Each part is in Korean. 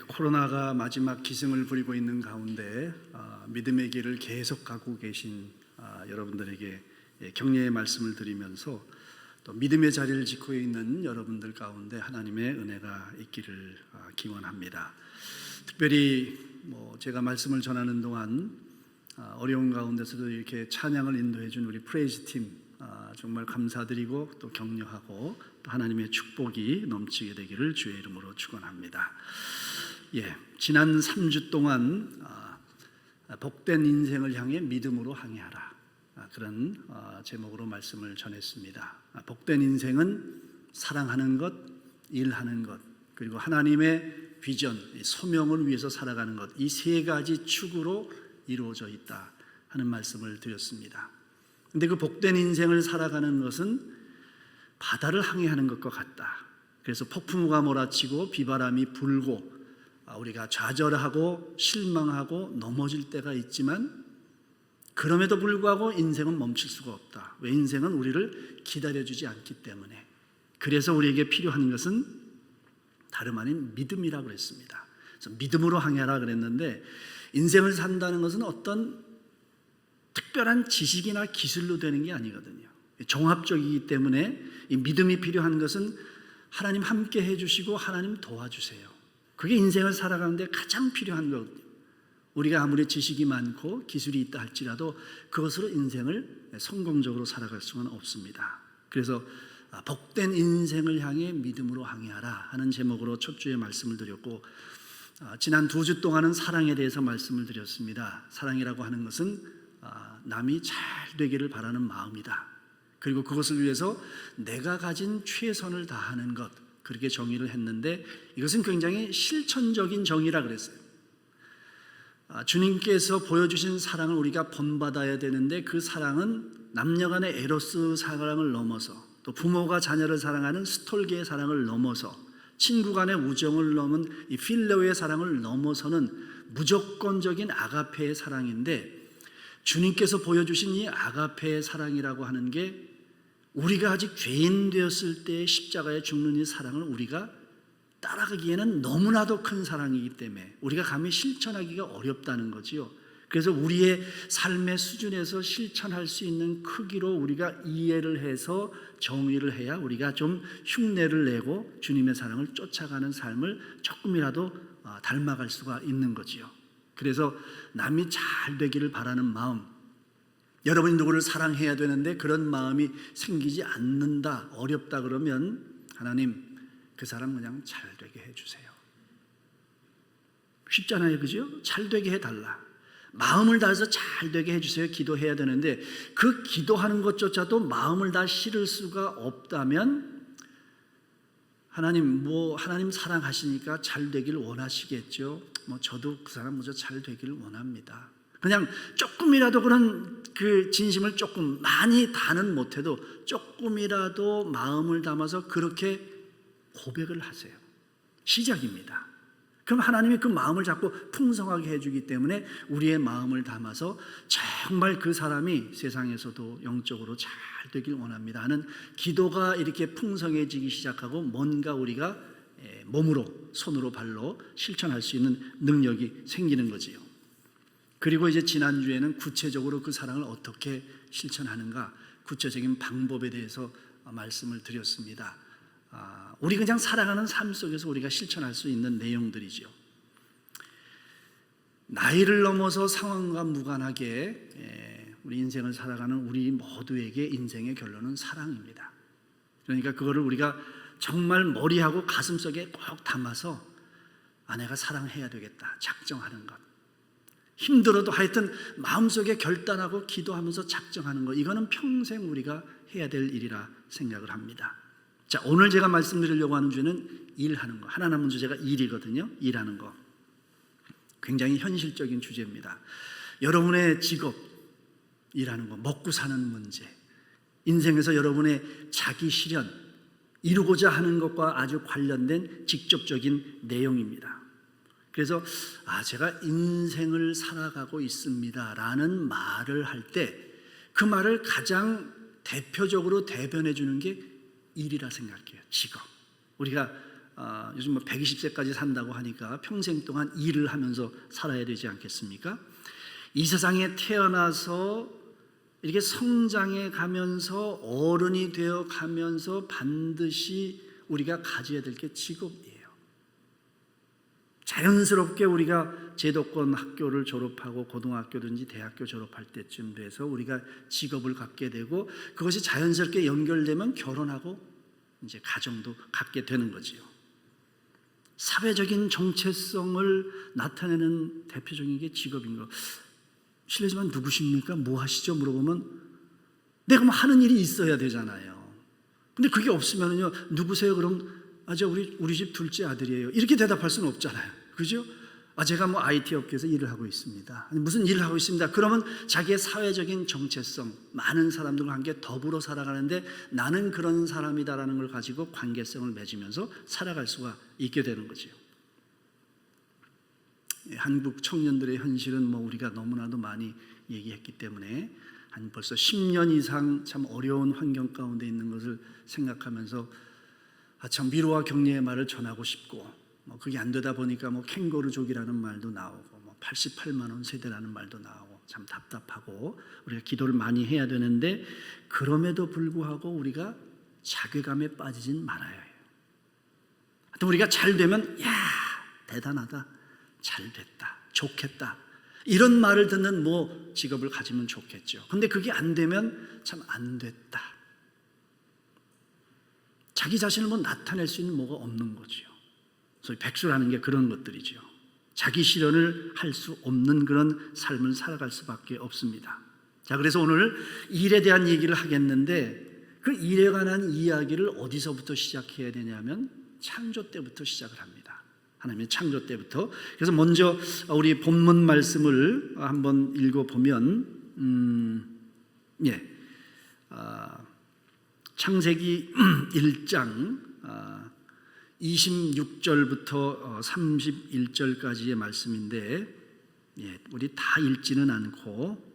코로나가 마지막 기승을 부리고 있는 가운데 믿음의 길을 계속 가고 계신 여러분들에게 격려의 말씀을 드리면서 또 믿음의 자리를 지키고 있는 여러분들 가운데 하나님의 은혜가 있기를 기원합니다. 특별히 제가 말씀을 전하는 동안 어려운 가운데서도 이렇게 찬양을 인도해 준 우리 프레이즈 팀 정말 감사드리고 또 격려하고 또 하나님의 축복이 넘치게 되기를 주의 이름으로 축원합니다. 지난 3주 동안 복된 인생을 향해 믿음으로 항해하라, 그런 제목으로 말씀을 전했습니다. 복된 인생은 사랑하는 것, 일하는 것, 그리고 하나님의 비전, 소명을 위해서 살아가는 것, 이 세 가지 축으로 이루어져 있다 하는 말씀을 드렸습니다. 근데 그 복된 인생을 살아가는 것은 바다를 항해하는 것과 같다. 그래서 폭풍우가 몰아치고 비바람이 불고 우리가 좌절하고 실망하고 넘어질 때가 있지만 그럼에도 불구하고 인생은 멈출 수가 없다. 왜? 인생은 우리를 기다려주지 않기 때문에. 그래서 우리에게 필요한 것은 다름 아닌 믿음이라고 그랬습니다. 그래서 믿음으로 항해하라 그랬는데, 인생을 산다는 것은 어떤 특별한 지식이나 기술로 되는 게 아니거든요. 종합적이기 때문에 이 믿음이 필요한 것은 하나님 함께 해주시고 하나님 도와주세요. 그게 인생을 살아가는데 가장 필요한 거거든요. 우리가 아무리 지식이 많고 기술이 있다 할지라도 그것으로 인생을 성공적으로 살아갈 수는 없습니다. 그래서 복된 인생을 향해 믿음으로 항해하라 하는 제목으로 첫 주에 말씀을 드렸고, 지난 2주 동안은 사랑에 대해서 말씀을 드렸습니다. 사랑이라고 하는 것은 남이 잘 되기를 바라는 마음이다. 그리고 그것을 위해서 내가 가진 최선을 다하는 것, 그렇게 정의를 했는데 이것은 굉장히 실천적인 정의라 그랬어요. 주님께서 보여주신 사랑을 우리가 본받아야 되는데 그 사랑은 남녀간의 에로스 사랑을 넘어서, 또 부모가 자녀를 사랑하는 스톨게의 사랑을 넘어서, 친구 간의 우정을 넘은 이 필레오의 사랑을 넘어서는 무조건적인 아가페의 사랑인데, 주님께서 보여주신 이 아가페의 사랑이라고 하는 게 우리가 아직 죄인 되었을 때 십자가에 죽는 이 사랑을 우리가 따라가기에는 너무나도 큰 사랑이기 때문에 우리가 감히 실천하기가 어렵다는 거지요. 그래서 우리의 삶의 수준에서 실천할 수 있는 크기로 우리가 이해를 해서 정의를 해야 우리가 좀 흉내를 내고 주님의 사랑을 쫓아가는 삶을 조금이라도 닮아갈 수가 있는 거지요. 그래서 남이 잘 되기를 바라는 마음, 여러분이 누구를 사랑해야 되는데 그런 마음이 생기지 않는다, 어렵다 그러면 하나님 그 사람 그냥 잘 되게 해주세요. 쉽잖아요, 그죠? 잘 되게 해달라, 마음을 다해서 잘 되게 해주세요 기도해야 되는데, 그 기도하는 것조차도 마음을 다 실을 수가 없다면 하나님 하나님 사랑하시니까 잘 되길 원하시겠죠. 저도 그 사람 먼저 잘 되기를 원합니다. 그냥 조금이라도 그런 그 진심을 조금, 많이 다는 못해도 조금이라도 마음을 담아서 그렇게 고백을 하세요. 시작입니다. 그럼 하나님이 그 마음을 자꾸 풍성하게 해주기 때문에 우리의 마음을 담아서 정말 그 사람이 세상에서도 영적으로 잘 되길 원합니다 하는 기도가 이렇게 풍성해지기 시작하고 뭔가 우리가 몸으로, 손으로, 발로 실천할 수 있는 능력이 생기는 거지요. 그리고 이제 지난주에는 구체적으로 그 사랑을 어떻게 실천하는가, 구체적인 방법에 대해서 말씀을 드렸습니다. 우리 그냥 살아가는 삶 속에서 우리가 실천할 수 있는 내용들이죠. 나이를 넘어서 상황과 무관하게 우리 인생을 살아가는 우리 모두에게 인생의 결론은 사랑입니다. 그러니까 그거를 우리가 정말 머리하고 가슴속에 꼭 담아서 내가 사랑해야 되겠다 작정하는 것, 힘들어도 하여튼 마음속에 결단하고 기도하면서 작정하는 것, 이거는 평생 우리가 해야 될 일이라 생각을 합니다. 자, 오늘 제가 말씀드리려고 하는 주제는 일하는 거. 하나 남은 주제가 일이거든요. 일하는 거. 굉장히 현실적인 주제입니다. 여러분의 직업, 일하는 거, 먹고 사는 문제, 인생에서 여러분의 자기 실현, 이루고자 하는 것과 아주 관련된 직접적인 내용입니다. 그래서 제가 인생을 살아가고 있습니다 라는 말을 할 때 그 말을 가장 대표적으로 대변해 주는 게 일이라 생각해요. 직업. 우리가 요즘 120세까지 산다고 하니까 평생 동안 일을 하면서 살아야 되지 않겠습니까? 이 세상에 태어나서 이렇게 성장해 가면서 어른이 되어 가면서 반드시 우리가 가져야 될 게 직업이에요. 자연스럽게 우리가 제도권 학교를 졸업하고 고등학교든지 대학교 졸업할 때쯤 돼서 우리가 직업을 갖게 되고, 그것이 자연스럽게 연결되면 결혼하고 이제 가정도 갖게 되는 거지요. 사회적인 정체성을 나타내는 대표적인 게 직업인 거. 실례지만 누구십니까? 뭐 하시죠? 물어보면 내가 뭐 하는 일이 있어야 되잖아요. 근데 그게 없으면요, 누구세요? 그럼 저 우리 집 둘째 아들이에요. 이렇게 대답할 수는 없잖아요. 그죠? 제가 뭐 IT 업계에서 일을 하고 있습니다. 아니, 무슨 일을 하고 있습니다. 그러면 자기의 사회적인 정체성, 많은 사람들과 함께 더불어 살아가는데 나는 그런 사람이다라는 걸 가지고 관계성을 맺으면서 살아갈 수가 있게 되는 거죠. 한국 청년들의 현실은 뭐 우리가 너무나도 많이 얘기했기 때문에 한 벌써 10년 이상 참 어려운 환경 가운데 있는 것을 생각하면서 참 위로와 격려의 말을 전하고 싶고, 그게 안 되다 보니까 캥거루족이라는 말도 나오고 88만 원 세대라는 말도 나오고 참 답답하고 우리가 기도를 많이 해야 되는데, 그럼에도 불구하고 우리가 자괴감에 빠지진 말아야 해요. 하여튼 우리가 잘 되면 야 대단하다, 잘 됐다, 좋겠다, 이런 말을 듣는 직업을 가지면 좋겠죠. 근데 그게 안 되면 참 안 됐다, 자기 자신을 나타낼 수 있는 뭐가 없는 거죠. 소위 백수라는 게 그런 것들이죠. 자기 실현을 할 수 없는 그런 삶을 살아갈 수밖에 없습니다. 자, 그래서 오늘 일에 대한 얘기를 하겠는데, 그 일에 관한 이야기를 어디서부터 시작해야 되냐면 창조 때부터 시작을 합니다. 하나님의 창조 때부터. 그래서 먼저 우리 본문 말씀을 한번 읽어보면 창세기 1장 26절부터 31절까지의 말씀인데, 우리 다 읽지는 않고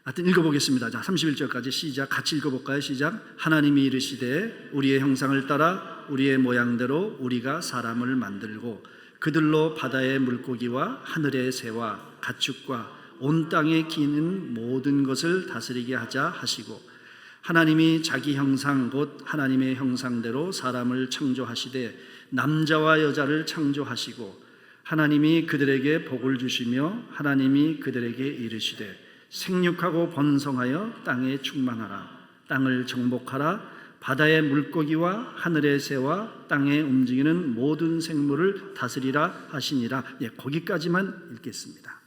하여튼 읽어보겠습니다. 자, 31절까지 시작. 같이 읽어볼까요? 시작. 하나님이 이르시되 우리의 형상을 따라 우리의 모양대로 우리가 사람을 만들고 그들로 바다의 물고기와 하늘의 새와 가축과 온 땅에 기는 모든 것을 다스리게 하자 하시고, 하나님이 자기 형상 곧 하나님의 형상대로 사람을 창조하시되 남자와 여자를 창조하시고, 하나님이 그들에게 복을 주시며 하나님이 그들에게 이르시되 생육하고 번성하여 땅에 충만하라, 땅을 정복하라, 바다의 물고기와 하늘의 새와 땅에 움직이는 모든 생물을 다스리라 하시니라. 거기까지만 읽겠습니다.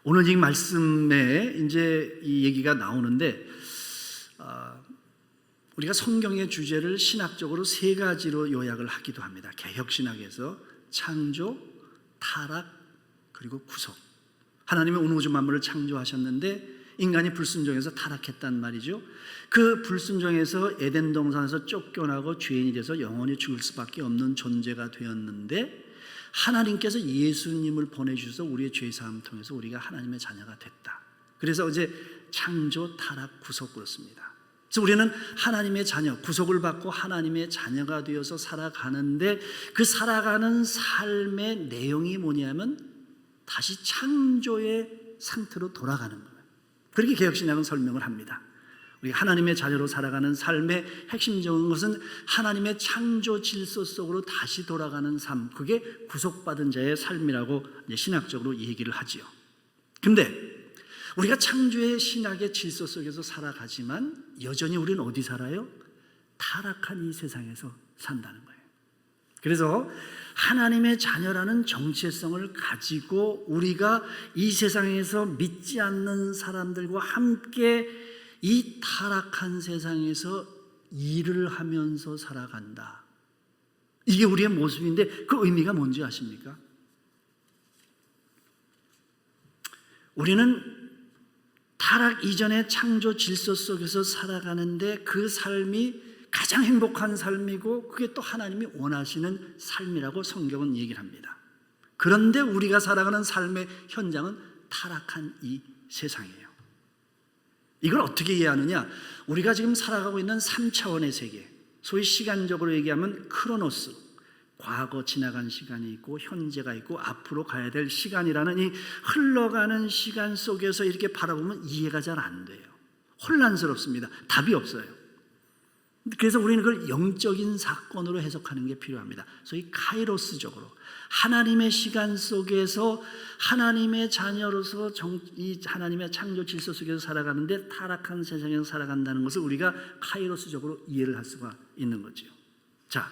오늘 이 말씀에 이제 이 얘기가 나오는데, 우리가 성경의 주제를 신학적으로 세 가지로 요약을 하기도 합니다. 개혁신학에서 창조, 타락, 그리고 구속. 하나님은 온 우주 만물을 창조하셨는데 인간이 불순종해서 타락했단 말이죠. 그 불순종해서 에덴 동산에서 쫓겨나고 죄인이 돼서 영원히 죽을 수밖에 없는 존재가 되었는데, 하나님께서 예수님을 보내주셔서 우리의 죄사함을 통해서 우리가 하나님의 자녀가 됐다. 그래서 이제 창조, 타락, 구속 그렇습니다. 그래서 우리는 하나님의 자녀, 구속을 받고 하나님의 자녀가 되어서 살아가는데, 그 살아가는 삶의 내용이 뭐냐면 다시 창조의 상태로 돌아가는 거예요. 그렇게 개혁신학은 설명을 합니다. 우리 하나님의 자녀로 살아가는 삶의 핵심적인 것은 하나님의 창조 질서 속으로 다시 돌아가는 삶, 그게 구속받은 자의 삶이라고 신학적으로 얘기를 하지요. 근데 우리가 창조의 신학의 질서 속에서 살아가지만 여전히 우리는 어디 살아요? 타락한 이 세상에서 산다는 거예요. 그래서 하나님의 자녀라는 정체성을 가지고 우리가 이 세상에서 믿지 않는 사람들과 함께 이 타락한 세상에서 일을 하면서 살아간다. 이게 우리의 모습인데 그 의미가 뭔지 아십니까? 우리는 타락 이전의 창조 질서 속에서 살아가는데 그 삶이 가장 행복한 삶이고 그게 또 하나님이 원하시는 삶이라고 성경은 얘기를 합니다. 그런데 우리가 살아가는 삶의 현장은 타락한 이 세상이에요. 이걸 어떻게 이해하느냐? 우리가 지금 살아가고 있는 3차원의 세계, 소위 시간적으로 얘기하면 크로노스, 과거 지나간 시간이 있고 현재가 있고 앞으로 가야 될 시간이라는 이 흘러가는 시간 속에서 이렇게 바라보면 이해가 잘 안 돼요. 혼란스럽습니다. 답이 없어요. 그래서 우리는 그걸 영적인 사건으로 해석하는 게 필요합니다. 소위 카이로스적으로 하나님의 시간 속에서 하나님의 자녀로서 이 하나님의 창조 질서 속에서 살아가는데 타락한 세상에서 살아간다는 것을 우리가 카이로스적으로 이해를 할 수가 있는 거죠. 자,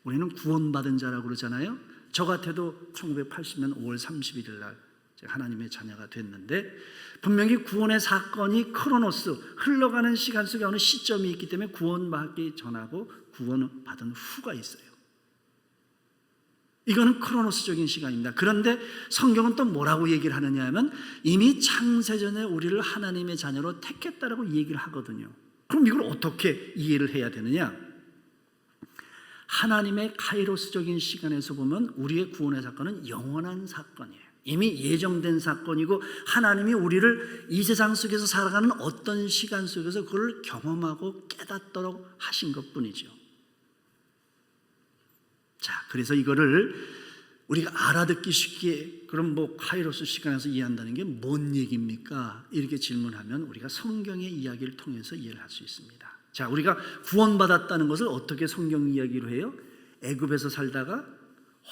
우리는 구원받은 자라고 그러잖아요. 저 같아도 1980년 5월 31일 날 하나님의 자녀가 됐는데 분명히 구원의 사건이 크로노스, 흘러가는 시간 속에 어느 시점이 있기 때문에 구원받기 전하고 구원받은 후가 있어요. 이거는 크로노스적인 시간입니다. 그런데 성경은 또 뭐라고 얘기를 하느냐 하면 이미 창세전에 우리를 하나님의 자녀로 택했다라고 얘기를 하거든요. 그럼 이걸 어떻게 이해를 해야 되느냐? 하나님의 카이로스적인 시간에서 보면 우리의 구원의 사건은 영원한 사건이에요. 이미 예정된 사건이고 하나님이 우리를 이 세상 속에서 살아가는 어떤 시간 속에서 그걸 경험하고 깨닫도록 하신 것뿐이죠. 자, 그래서 이거를 우리가 알아듣기 쉽게 그럼 카이로스 시간에서 이해한다는 게 뭔 얘기입니까? 이렇게 질문하면 우리가 성경의 이야기를 통해서 이해를 할 수 있습니다. 자, 우리가 구원받았다는 것을 어떻게 성경 이야기로 해요? 애굽에서 살다가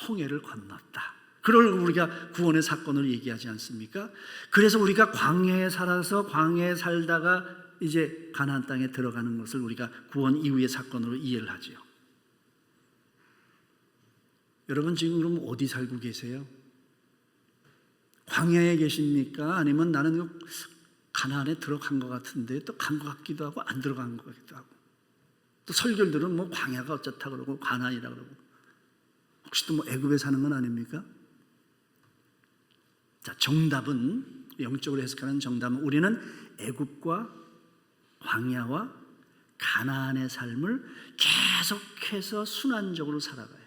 홍해를 건넜다. 그걸 우리가 구원의 사건으로 얘기하지 않습니까? 그래서 우리가 광야에 살아서 광야에 살다가 이제 가나안 땅에 들어가는 것을 우리가 구원 이후의 사건으로 이해를 하죠. 여러분 지금 그럼 어디 살고 계세요? 광야에 계십니까? 아니면 나는 가나안에 들어간 것 같은데 또 간 것 같기도 하고 안 들어간 것 같기도 하고 또 설교들은 광야가 어쩌다 그러고 가나안이라 그러고 혹시 또 애굽에 사는 건 아닙니까? 자, 정답은 영적으로 해석하는 정답은 우리는 애굽과 광야와 가나안의 삶을 계속해서 순환적으로 살아가요.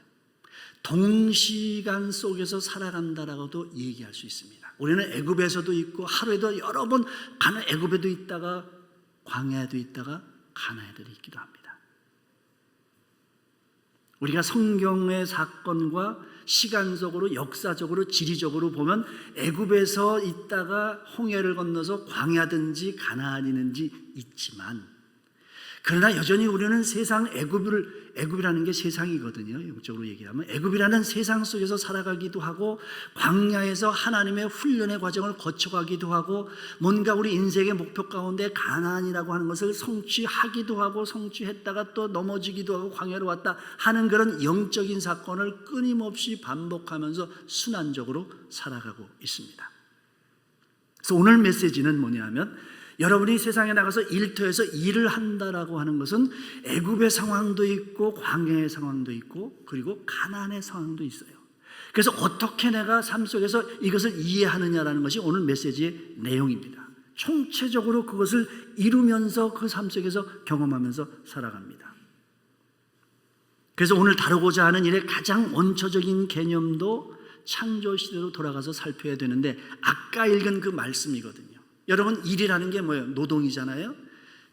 동시간 속에서 살아간다라고도 얘기할 수 있습니다. 우리는 애굽에서도 있고 하루에도 여러 번 가는 애굽에도 있다가 광야에도 있다가 가나안에도 있기도 합니다. 우리가 성경의 사건과 시간적으로 역사적으로 지리적으로 보면 애굽에서 있다가 홍해를 건너서 광야든지 가나안이든지 있지만 그러나 여전히 우리는 세상 애굽이라는 게 세상이거든요. 영적으로 얘기하면 애굽이라는 세상 속에서 살아가기도 하고 광야에서 하나님의 훈련의 과정을 거쳐가기도 하고 뭔가 우리 인생의 목표 가운데 가나안이라고 하는 것을 성취하기도 하고 성취했다가 또 넘어지기도 하고 광야로 왔다 하는 그런 영적인 사건을 끊임없이 반복하면서 순환적으로 살아가고 있습니다. 그래서 오늘 메시지는 뭐냐면 여러분이 세상에 나가서 일터에서 일을 한다라고 하는 것은 애굽의 상황도 있고 광야의 상황도 있고 그리고 가나안의 상황도 있어요. 그래서 어떻게 내가 삶 속에서 이것을 이해하느냐라는 것이 오늘 메시지의 내용입니다. 총체적으로 그것을 이루면서 그 삶 속에서 경험하면서 살아갑니다. 그래서 오늘 다루고자 하는 일의 가장 원초적인 개념도 창조 시대로 돌아가서 살펴야 되는데 아까 읽은 그 말씀이거든요. 여러분 일이라는 게 뭐예요? 노동이잖아요.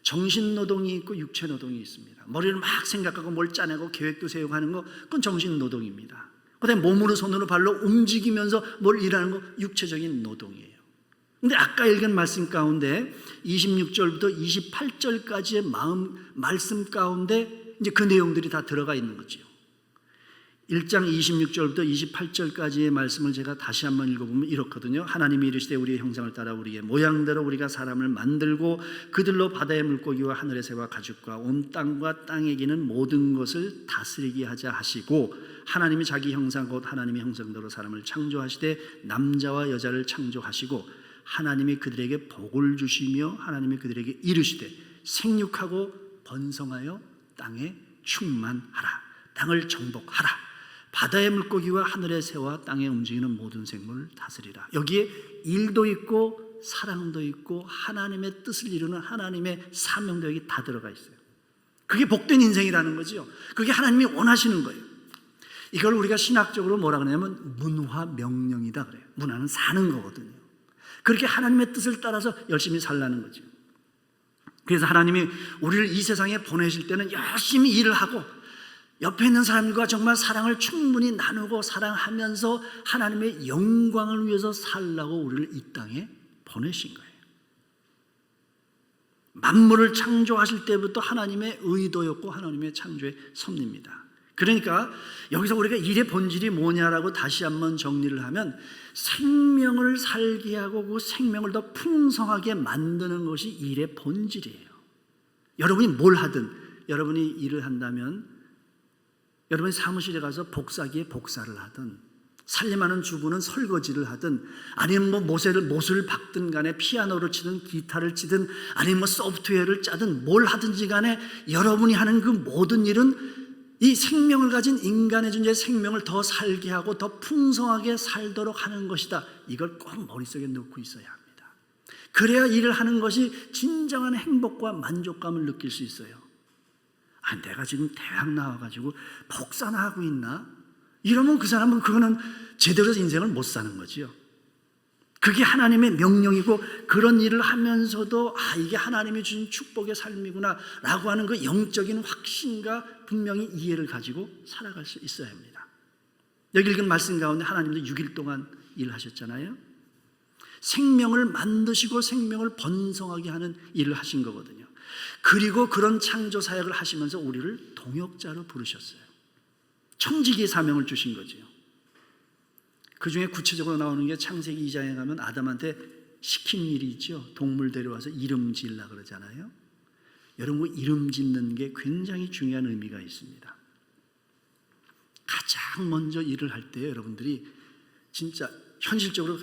정신노동이 있고 육체노동이 있습니다. 머리를 막 생각하고 뭘 짜내고 계획도 세우고 하는 거 그건 정신노동입니다. 그다음에 몸으로 손으로 발로 움직이면서 뭘 일하는 거 육체적인 노동이에요. 그런데 아까 읽은 말씀 가운데 26절부터 28절까지의 말씀 가운데 이제 그 내용들이 다 들어가 있는 거죠. 1장 26절부터 28절까지의 말씀을 제가 다시 한번 읽어보면 이렇거든요. 하나님이 이르시되 우리의 형상을 따라 우리의 모양대로 우리가 사람을 만들고 그들로 바다의 물고기와 하늘의 새와 가축과 온 땅과 땅에 기는 모든 것을 다스리게 하자 하시고 하나님이 자기 형상 곧 하나님의 형상대로 사람을 창조하시되 남자와 여자를 창조하시고 하나님이 그들에게 복을 주시며 하나님이 그들에게 이르시되 생육하고 번성하여 땅에 충만하라. 땅을 정복하라. 바다의 물고기와 하늘의 새와 땅에 움직이는 모든 생물을 다스리라. 여기에 일도 있고 사랑도 있고 하나님의 뜻을 이루는 하나님의 사명도 여기 다 들어가 있어요. 그게 복된 인생이라는 거죠. 그게 하나님이 원하시는 거예요. 이걸 우리가 신학적으로 뭐라 그러냐면 문화 명령이다 그래요. 문화는 사는 거거든요. 그렇게 하나님의 뜻을 따라서 열심히 살라는 거죠. 그래서 하나님이 우리를 이 세상에 보내실 때는 열심히 일을 하고 옆에 있는 사람들과 정말 사랑을 충분히 나누고 사랑하면서 하나님의 영광을 위해서 살라고 우리를 이 땅에 보내신 거예요. 만물을 창조하실 때부터 하나님의 의도였고 하나님의 창조의 섭리입니다. 그러니까 여기서 우리가 일의 본질이 뭐냐라고 다시 한번 정리를 하면 생명을 살게 하고 그 생명을 더 풍성하게 만드는 것이 일의 본질이에요. 여러분이 뭘 하든, 여러분이 일을 한다면 여러분이 사무실에 가서 복사기에 복사를 하든, 살림하는 주부는 설거지를 하든, 아니면 못을 박든 간에 피아노를 치든 기타를 치든 아니면 소프트웨어를 짜든 뭘 하든지 간에 여러분이 하는 그 모든 일은 이 생명을 가진 인간의 존재, 생명을 더 살게 하고 더 풍성하게 살도록 하는 것이다. 이걸 꼭 머릿속에 넣고 있어야 합니다. 그래야 일을 하는 것이 진정한 행복과 만족감을 느낄 수 있어요. 내가 지금 대학 나와가지고 복사나 하고 있나? 이러면 그 사람은 그거는 제대로 인생을 못 사는 거지요. 그게 하나님의 명령이고 그런 일을 하면서도 이게 하나님이 주신 축복의 삶이구나 라고 하는 그 영적인 확신과 분명히 이해를 가지고 살아갈 수 있어야 합니다. 여기 읽은 말씀 가운데 하나님도 6일 동안 일하셨잖아요. 생명을 만드시고 생명을 번성하게 하는 일을 하신 거거든요. 그리고 그런 창조 사역을 하시면서 우리를 동역자로 부르셨어요. 청지기의 사명을 주신 거죠. 그 중에 구체적으로 나오는 게 창세기 2장에 가면 아담한테 시킨 일이 있죠. 동물 데려와서 이름 지으려고 그러잖아요. 여러분, 이름 짓는 게 굉장히 중요한 의미가 있습니다. 가장 먼저 일을 할 때 여러분들이 진짜 현실적으로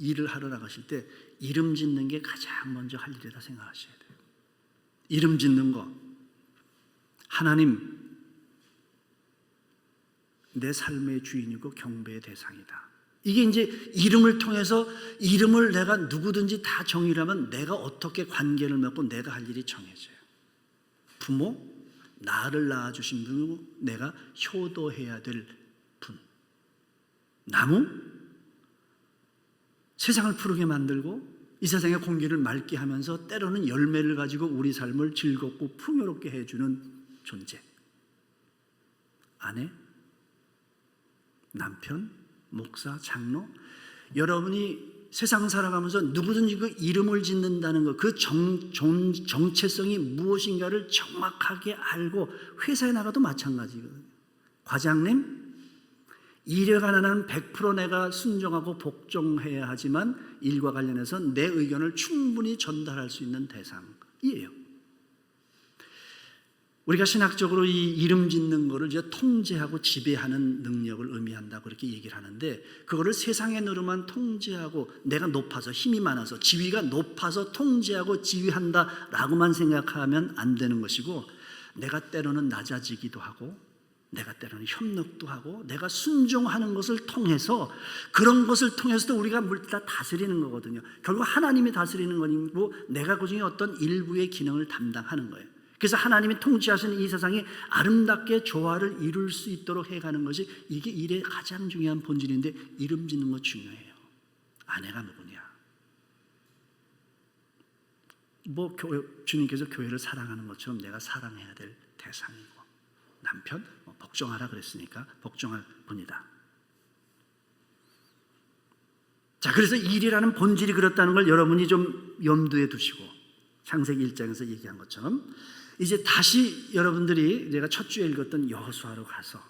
일을 하러 나가실 때 이름 짓는 게 가장 먼저 할 일이다 생각하셔야 돼요. 이름 짓는 거, 하나님 내 삶의 주인이고 경배의 대상이다. 이게 이제 이름을 통해서 이름을 내가 누구든지 다 정의를 하면 내가 어떻게 관계를 맺고 내가 할 일이 정해져요. 부모, 나를 낳아주신 분이고 내가 효도해야 될 분. 나무, 세상을 푸르게 만들고 이 세상의 공기를 맑게 하면서 때로는 열매를 가지고 우리 삶을 즐겁고 풍요롭게 해주는 존재. 아내, 남편, 목사, 장로, 여러분이 세상 살아가면서 누구든지 그 이름을 짓는다는 것, 그 정체성이 무엇인가를 정확하게 알고 회사에 나가도 마찬가지거든요. 과장님, 일에 관한 100% 내가 순종하고 복종해야 하지만 일과 관련해서 내 의견을 충분히 전달할 수 있는 대상이에요. 우리가 신학적으로 이 이름 짓는 거를 이제 통제하고 지배하는 능력을 의미한다고 그렇게 얘기를 하는데, 그거를 세상의 노름만 통제하고 내가 높아서 힘이 많아서 지위가 높아서 통제하고 지휘한다라고만 생각하면 안 되는 것이고, 내가 때로는 낮아지기도 하고 내가 때로는 협력도 하고 내가 순종하는 것을 통해서, 그런 것을 통해서도 우리가 뭘 다 다스리는 거거든요. 결국 하나님이 다스리는 것이고 내가 그중에 어떤 일부의 기능을 담당하는 거예요. 그래서 하나님이 통치하시는 이 세상이 아름답게 조화를 이룰 수 있도록 해가는 것이, 이게 일의 가장 중요한 본질인데 이름 짓는 거 중요해요. 아내가 누구냐? 주님께서 교회를 사랑하는 것처럼 내가 사랑해야 될 대상이고, 남편 복종하라 그랬으니까 복종할 분이다. 자, 그래서 일이라는 본질이 그렇다는 걸 여러분이 좀 염두에 두시고, 창세기 1장에서 얘기한 것처럼 이제 다시 여러분들이 제가 첫 주에 읽었던 여호수아로 가서,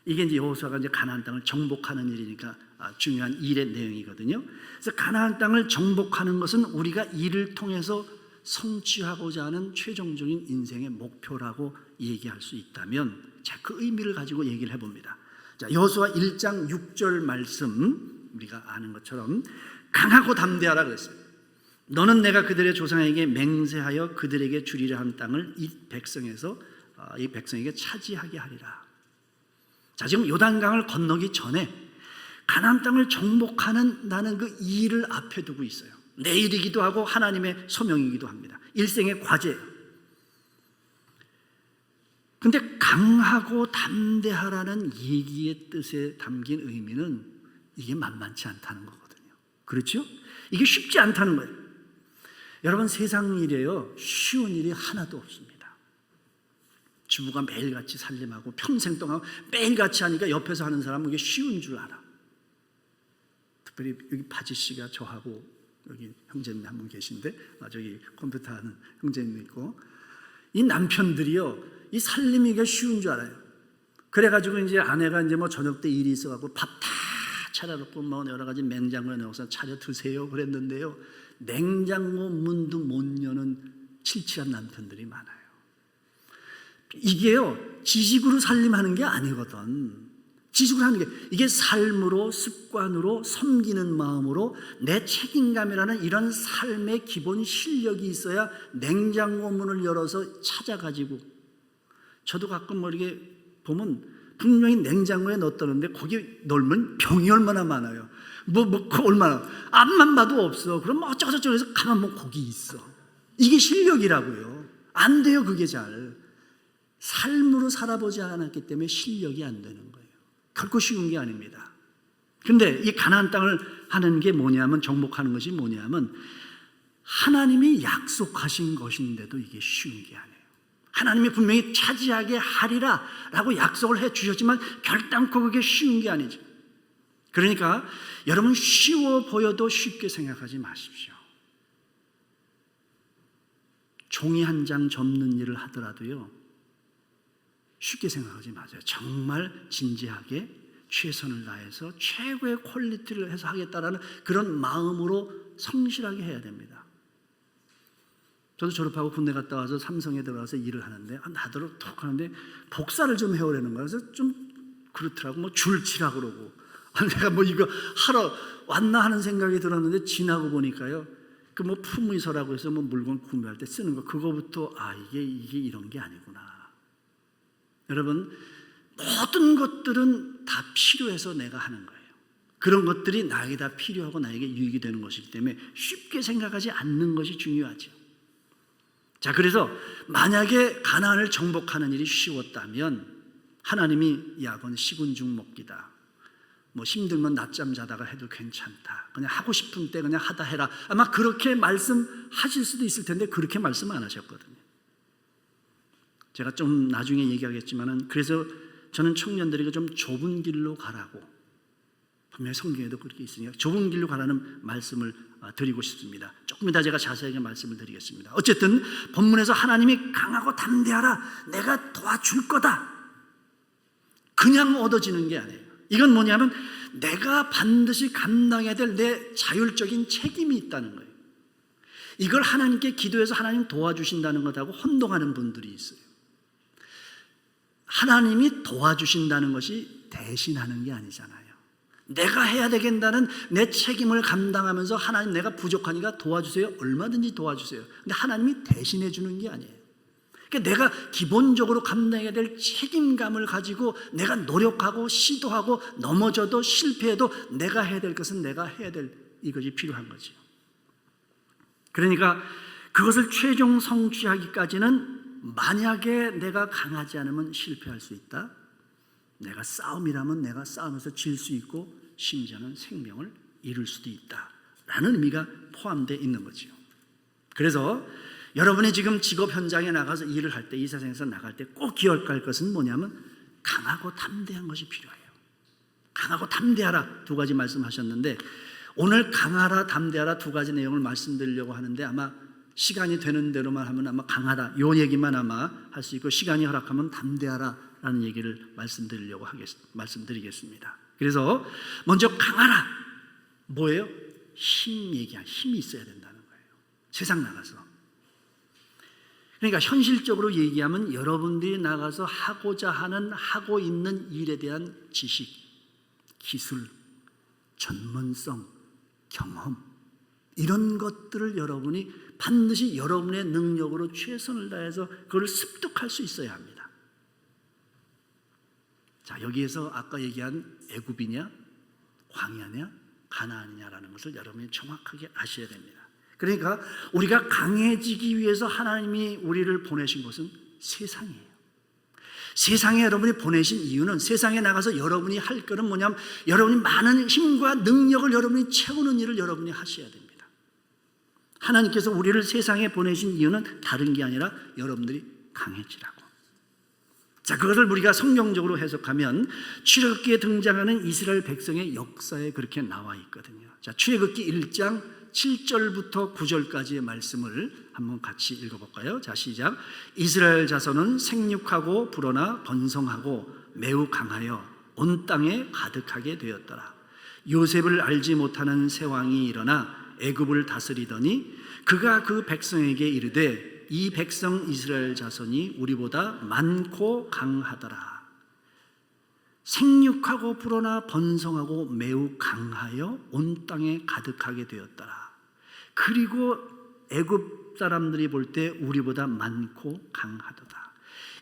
이게 이제 여호수아가 이제 가나안 땅을 정복하는 일이니까 중요한 일의 내용이거든요. 그래서 가나안 땅을 정복하는 것은 우리가 일을 통해서 성취하고자 하는 최종적인 인생의 목표라고 얘기할 수 있다면, 자, 그 의미를 가지고 얘기를 해봅니다. 자, 여호수아 1장 6절 말씀, 우리가 아는 것처럼 강하고 담대하라 그랬어요. 너는 내가 그들의 조상에게 맹세하여 그들에게 주리라 한 땅을 이 백성에게 차지하게 하리라. 자, 지금 요단강을 건너기 전에 가나안 땅을 정복하는 나는 그 일을 앞에 두고 있어요. 내 일이기도 하고 하나님의 소명이기도 합니다. 일생의 과제예요. 근데 강하고 담대하라는 얘기의 뜻에 담긴 의미는 이게 만만치 않다는 거거든요. 그렇죠? 이게 쉽지 않다는 거예요. 여러분, 세상 일이에요, 쉬운 일이 하나도 없습니다. 주부가 매일같이 살림하고 평생 동안 매일같이 하니까 옆에서 하는 사람은 이게 쉬운 줄 알아. 특별히 여기 바지 씨가 저하고 여기 형제님 한 분 계신데, 저기 컴퓨터 하는 형제님 있고, 이 남편들이요, 이 살림이가 쉬운 줄 알아요. 그래가지고 이제 아내가 이제 뭐 저녁 때 일이 있어갖고 밥 다 차려놓고 뭐 여러 가지 냉장고에 넣어서 차려 드세요 그랬는데요, 냉장고 문도 못 여는 칠칠한 남편들이 많아요. 이게요, 지식으로 살림하는 게 아니거든. 지식으로 하는 게, 이게 삶으로, 습관으로, 섬기는 마음으로 내 책임감이라는 이런 삶의 기본 실력이 있어야 냉장고 문을 열어서 찾아가지고, 저도 가끔 뭐 이렇게 보면 분명히 냉장고에 넣었다는데 거기 넣으면 병이 얼마나 많아요. 얼마나 앞만 봐도 없어. 그럼 뭐 어쩌고저쩌고 해서 가만 보면 거기 있어. 이게 실력이라고요. 안 돼요, 그게 잘. 삶으로 살아보지 않았기 때문에 실력이 안 되는 거예요. 결코 쉬운 게 아닙니다. 근데 이 가나안 땅을 하는 게 뭐냐면, 정복하는 것이 뭐냐면, 하나님이 약속하신 것인데도 이게 쉬운 게 아니에요. 하나님이 분명히 차지하게 하리라 라고 약속을 해 주셨지만 결단코 그게 쉬운 게 아니죠. 그러니까 여러분, 쉬워 보여도 쉽게 생각하지 마십시오. 종이 한 장 접는 일을 하더라도요, 쉽게 생각하지 마세요. 정말 진지하게 최선을 다해서 최고의 퀄리티를 해서 하겠다라는 그런 마음으로 성실하게 해야 됩니다. 저도 졸업하고 군대 갔다 와서 삼성에 들어가서 일을 하는데, 나더러 톡 하는데 복사를 좀 해오라는 거예요. 그래서 좀 그렇더라고. 뭐 줄치라 그러고, 내가 뭐 이거 하러 왔나 하는 생각이 들었는데, 지나고 보니까요, 그 뭐 품의서라고 해서 뭐 물건 구매할 때 쓰는 거, 그거부터 이게 이런 게 아니구나. 여러분, 모든 것들은 다 필요해서 내가 하는 거예요. 그런 것들이 나에게 다 필요하고 나에게 유익이 되는 것이기 때문에 쉽게 생각하지 않는 것이 중요하죠. 자, 그래서 만약에 가나안을 정복하는 일이 쉬웠다면 하나님이 야건 식은죽 먹기다, 뭐 힘들면 낮잠 자다가 해도 괜찮다, 그냥 하고 싶은 때 그냥 하다 해라, 아마 그렇게 말씀하실 수도 있을 텐데 그렇게 말씀 안 하셨거든요. 제가 좀 나중에 얘기하겠지만은, 그래서 저는 청년들에게 좀 좁은 길로 가라고, 분명히 성경에도 그렇게 있으니까 좁은 길로 가라는 말씀을 드리고 싶습니다. 조금 이따 제가 자세하게 말씀을 드리겠습니다. 어쨌든 본문에서 하나님이 강하고 담대하라, 내가 도와줄 거다, 그냥 얻어지는 게 아니에요. 이건 뭐냐면 내가 반드시 감당해야 될 내 자율적인 책임이 있다는 거예요. 이걸 하나님께 기도해서 하나님 도와주신다는 것하고 혼동하는 분들이 있어요. 하나님이 도와주신다는 것이 대신하는 게 아니잖아요. 내가 해야 되겠다는 내 책임을 감당하면서, 하나님 내가 부족하니까 도와주세요, 얼마든지 도와주세요. 근데 하나님이 대신해 주는 게 아니에요. 그러니까 내가 기본적으로 감당해야 될 책임감을 가지고 내가 노력하고 시도하고 넘어져도 실패해도 내가 해야 될 것은 내가 해야 될 이것이 필요한 거죠. 그러니까 그것을 최종 성취하기까지는, 만약에 내가 강하지 않으면 실패할 수 있다, 내가 싸움이라면 내가 싸움에서 질 수 있고 심지어는 생명을 잃을 수도 있다라는 의미가 포함되어 있는 거죠. 그래서 여러분이 지금 직업 현장에 나가서 일을 할 때, 이 세상에서 나갈 때 꼭 기억할 것은 뭐냐면 강하고 담대한 것이 필요해요. 강하고 담대하라, 두 가지 말씀하셨는데, 오늘 강하라 담대하라 두 가지 내용을 말씀드리려고 하는데, 아마 시간이 되는 대로만 하면 아마 강하다 요 얘기만 아마 할 수 있고, 시간이 허락하면 담대하라라는 얘기를 말씀드리겠습니다. 그래서 먼저 강하라, 뭐예요? 힘이 있어야 된다는 거예요. 세상 나가서. 그러니까 현실적으로 얘기하면 여러분들이 나가서 하고 있는 일에 대한 지식, 기술, 전문성, 경험, 이런 것들을 여러분이 반드시 여러분의 능력으로 최선을 다해서 그걸 습득할 수 있어야 합니다. 자, 여기에서 아까 얘기한 애굽이냐, 광야냐, 가나안이냐라는 것을 여러분이 정확하게 아셔야 됩니다. 그러니까 우리가 강해지기 위해서 하나님이 우리를 보내신 것은 세상이에요. 세상에 여러분이 보내신 이유는, 세상에 나가서 여러분이 할 것은 뭐냐면, 여러분이 많은 힘과 능력을 여러분이 채우는 일을 여러분이 하셔야 됩니다. 하나님께서 우리를 세상에 보내신 이유는 다른 게 아니라 여러분들이 강해지라고. 자, 그것을 우리가 성경적으로 해석하면 출애굽기에 등장하는 이스라엘 백성의 역사에 그렇게 나와 있거든요. 자, 출애굽기 1장 7절부터 9절까지의 말씀을 한번 같이 읽어볼까요? 자, 시작. 이스라엘 자손은 생육하고 불어나 번성하고 매우 강하여 온 땅에 가득하게 되었더라. 요셉을 알지 못하는 새 왕이 일어나 애굽을 다스리더니 그가 그 백성에게 이르되 이 백성 이스라엘 자손이 우리보다 많고 강하더라. 생육하고 불어나 번성하고 매우 강하여 온 땅에 가득하게 되었더라. 그리고 애굽 사람들이 볼 때 우리보다 많고 강하도다.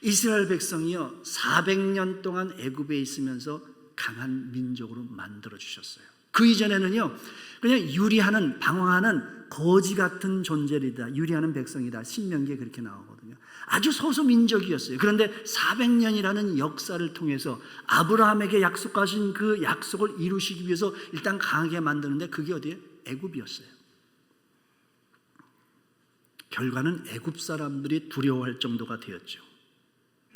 이스라엘 백성이요 400년 동안 애굽에 있으면서 강한 민족으로 만들어 주셨어요. 그 이전에는요 그냥 유리하는 방황하는 거지 같은 존재이다. 유리하는 백성이다. 신명기에 그렇게 나오거든요. 아주 소수 민족이었어요. 그런데 400년이라는 역사를 통해서 아브라함에게 약속하신 그 약속을 이루시기 위해서 일단 강하게 만드는데 그게 어디에? 애굽이었어요. 결과는 애굽 사람들이 두려워할 정도가 되었죠.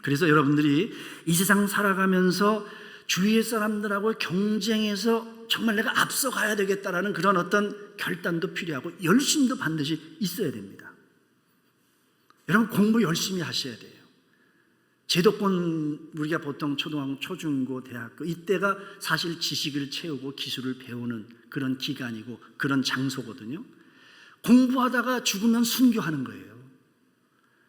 그래서 여러분들이 이 세상 살아가면서 주위의 사람들하고 경쟁해서 정말 내가 앞서가야 되겠다라는 그런 어떤 결단도 필요하고 열심도 반드시 있어야 됩니다. 여러분 공부 열심히 하셔야 돼요. 제도권 우리가 보통 초등학교, 초중고, 대학교 이때가 사실 지식을 채우고 기술을 배우는 그런 기간이고 그런 장소거든요. 공부하다가 죽으면 순교하는 거예요.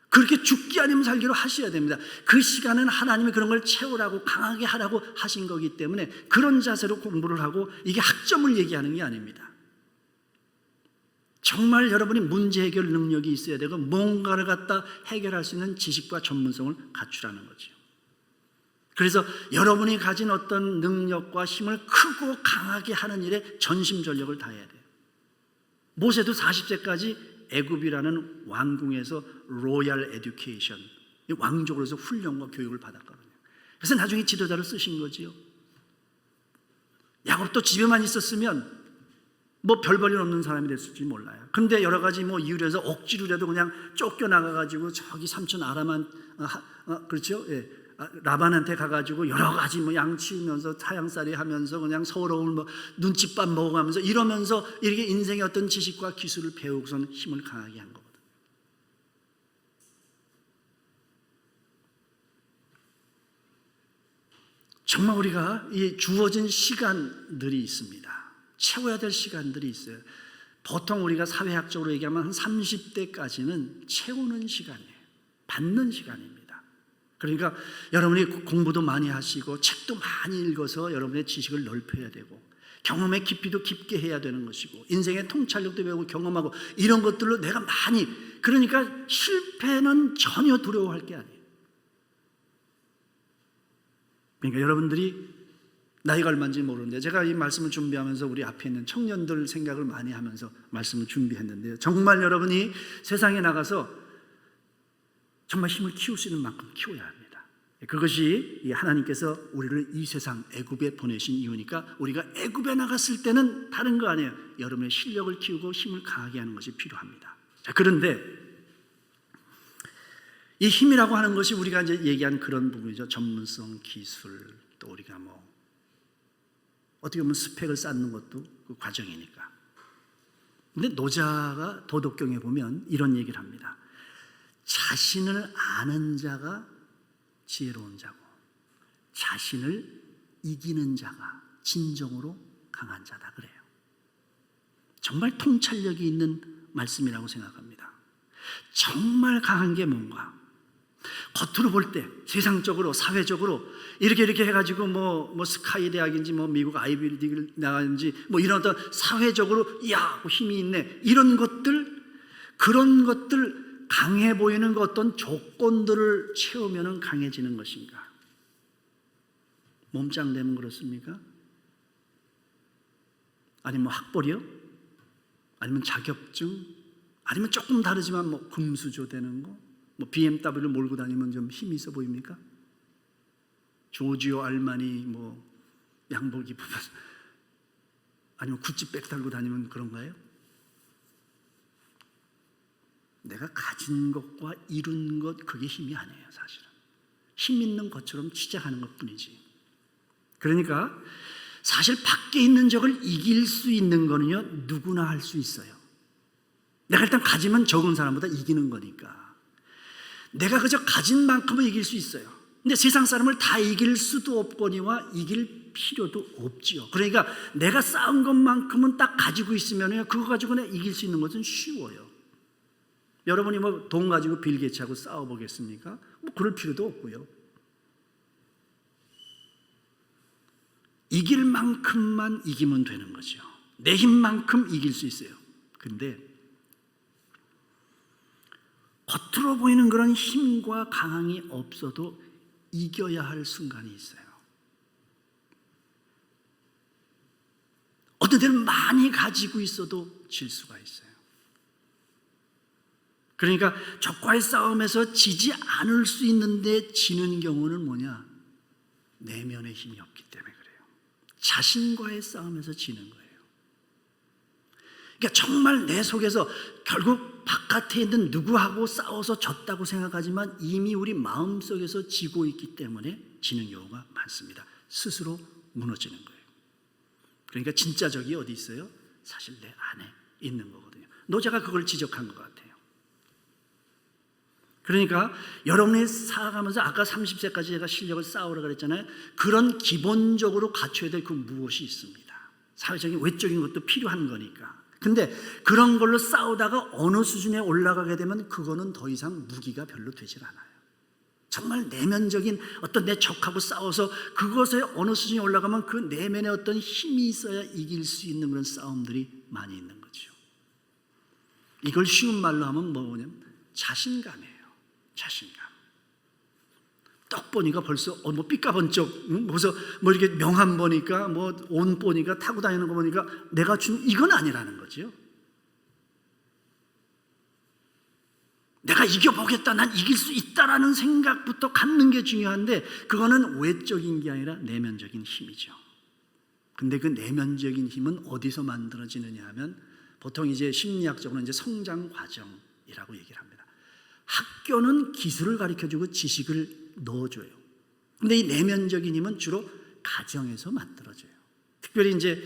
그렇게 죽기 아니면 살기로 하셔야 됩니다. 그 시간은 하나님이 그런 걸 채우라고 강하게 하라고 하신 거기 때문에 그런 자세로 공부를 하고 이게 학점을 얘기하는 게 아닙니다. 정말 여러분이 문제 해결 능력이 있어야 되고 뭔가를 갖다 해결할 수 있는 지식과 전문성을 갖추라는 거죠. 그래서 여러분이 가진 어떤 능력과 힘을 크고 강하게 하는 일에 전심전력을 다해야 돼요. 모세도 40세까지 애굽이라는 왕궁에서 로얄 에듀케이션, 왕족으로서 훈련과 교육을 받았거든요. 그래서 나중에 지도자로 쓰신 거지요. 야곱도 집에만 있었으면 뭐 별 볼일 없는 사람이 됐을지 몰라요. 그런데 여러 가지 뭐 이유에서 억지로라도 그냥 쫓겨나가가지고 저기 삼촌 아람한 그렇죠? 예. 라반한테 가가지고 여러 가지 뭐 양치우면서 타양살이 하면서 그냥 서러움을 뭐 눈칫밥 먹어가면서 이러면서 이렇게 인생의 어떤 지식과 기술을 배우고선 힘을 강하게 한 거거든. 정말 우리가 이 주어진 시간들이 있습니다. 채워야 될 시간들이 있어요. 보통 우리가 사회학적으로 얘기하면 한 30대까지는 채우는 시간이에요. 받는 시간입니다. 그러니까 여러분이 공부도 많이 하시고 책도 많이 읽어서 여러분의 지식을 넓혀야 되고 경험의 깊이도 깊게 해야 되는 것이고 인생의 통찰력도 배우고 경험하고 이런 것들로 내가 많이 그러니까 실패는 전혀 두려워할 게 아니에요. 그러니까 여러분들이 나이가 얼마인지 모르는데 제가 이 말씀을 준비하면서 우리 앞에 있는 청년들 생각을 많이 하면서 말씀을 준비했는데요. 정말 여러분이 세상에 나가서 정말 힘을 키울 수 있는 만큼 키워야 합니다. 그것이 하나님께서 우리를 이 세상 애굽에 보내신 이유니까 우리가 애굽에 나갔을 때는 다른 거 아니에요. 여러분의 실력을 키우고 힘을 강하게 하는 것이 필요합니다. 자, 그런데 이 힘이라고 하는 것이 우리가 이제 얘기한 그런 부분이죠. 전문성, 기술, 또 우리가 뭐 어떻게 보면 스펙을 쌓는 것도 그 과정이니까. 근데 노자가 도덕경에 보면 이런 얘기를 합니다. 자신을 아는 자가 지혜로운 자고 자신을 이기는 자가 진정으로 강한 자다 그래요. 정말 통찰력이 있는 말씀이라고 생각합니다. 정말 강한 게 뭔가 겉으로 볼 때 세상적으로 사회적으로 이렇게 해가지고 뭐 스카이 대학인지 뭐 미국 아이비리그를 나가는지 뭐 이런 어떤 사회적으로 이야 힘이 있네 이런 것들 그런 것들 강해 보이는 그 어떤 조건들을 채우면 강해지는 것인가? 몸짱 되면 그렇습니까? 아니면 뭐 학벌이요? 아니면 자격증? 아니면 조금 다르지만 뭐 금수저 되는 거? 뭐 BMW를 몰고 다니면 좀 힘이 있어 보입니까? 조지오 알마니 뭐 양복 입으면 아니면 구찌백 달고 다니면 그런가요? 내가 가진 것과 이룬 것, 그게 힘이 아니에요. 사실은 힘 있는 것처럼 치장하는 것뿐이지. 그러니까 사실 밖에 있는 적을 이길 수 있는 거는요, 누구나 할 수 있어요. 내가 일단 가지면 적은 사람보다 이기는 거니까. 내가 그저 가진 만큼은 이길 수 있어요. 근데 세상 사람을 다 이길 수도 없거니와 이길 필요도 없지요. 그러니까 내가 쌓은 것만큼은 딱 가지고 있으면 그거 가지고는 이길 수 있는 것은 쉬워요. 여러분이 뭐 돈 가지고 빌 게이츠하고 싸워보겠습니까? 뭐 그럴 필요도 없고요. 이길 만큼만 이기면 되는 거죠. 내 힘만큼 이길 수 있어요. 근데 겉으로 보이는 그런 힘과 강함이 없어도 이겨야 할 순간이 있어요. 어떤 때는 많이 가지고 있어도 질 수가 있어요. 그러니까 적과의 싸움에서 지지 않을 수 있는데 지는 경우는 뭐냐? 내면의 힘이 없기 때문에 그래요. 자신과의 싸움에서 지는 거예요. 그러니까 정말 내 속에서 결국 바깥에 있는 누구하고 싸워서 졌다고 생각하지만 이미 우리 마음속에서 지고 있기 때문에 지는 경우가 많습니다. 스스로 무너지는 거예요. 그러니까 진짜 적이 어디 있어요? 사실 내 안에 있는 거거든요. 노자가 그걸 지적한 것 같아요. 그러니까 여러분이 살아가면서 아까 30세까지 제가 실력을 쌓으라고 그랬잖아요. 그런 기본적으로 갖춰야 될 그 무엇이 있습니다. 사회적인 외적인 것도 필요한 거니까. 근데 그런 걸로 싸우다가 어느 수준에 올라가게 되면 그거는 더 이상 무기가 별로 되질 않아요. 정말 내면적인 어떤 내 적하고 싸워서 그것에 어느 수준에 올라가면 그 내면에 어떤 힘이 있어야 이길 수 있는 그런 싸움들이 많이 있는 거죠. 이걸 쉬운 말로 하면 뭐냐면 자신감이에요. 자신감. 떡 보니까 벌써 뭐 삐까번쩍, 벌써 뭐 이렇게 명함 보니까 뭐 옷 보니까 타고 다니는 거 보니까 내가 준 이건 아니라는 거죠. 내가 이겨보겠다, 난 이길 수 있다라는 생각부터 갖는 게 중요한데 그거는 외적인 게 아니라 내면적인 힘이죠. 근데 그 내면적인 힘은 어디서 만들어지느냐 하면 보통 이제 심리학적으로 이제 성장 과정이라고 얘기를 합니다. 학교는 기술을 가르쳐주고 지식을 넣어줘요. 근데 이 내면적인 힘은 주로 가정에서 만들어져요. 특별히 이제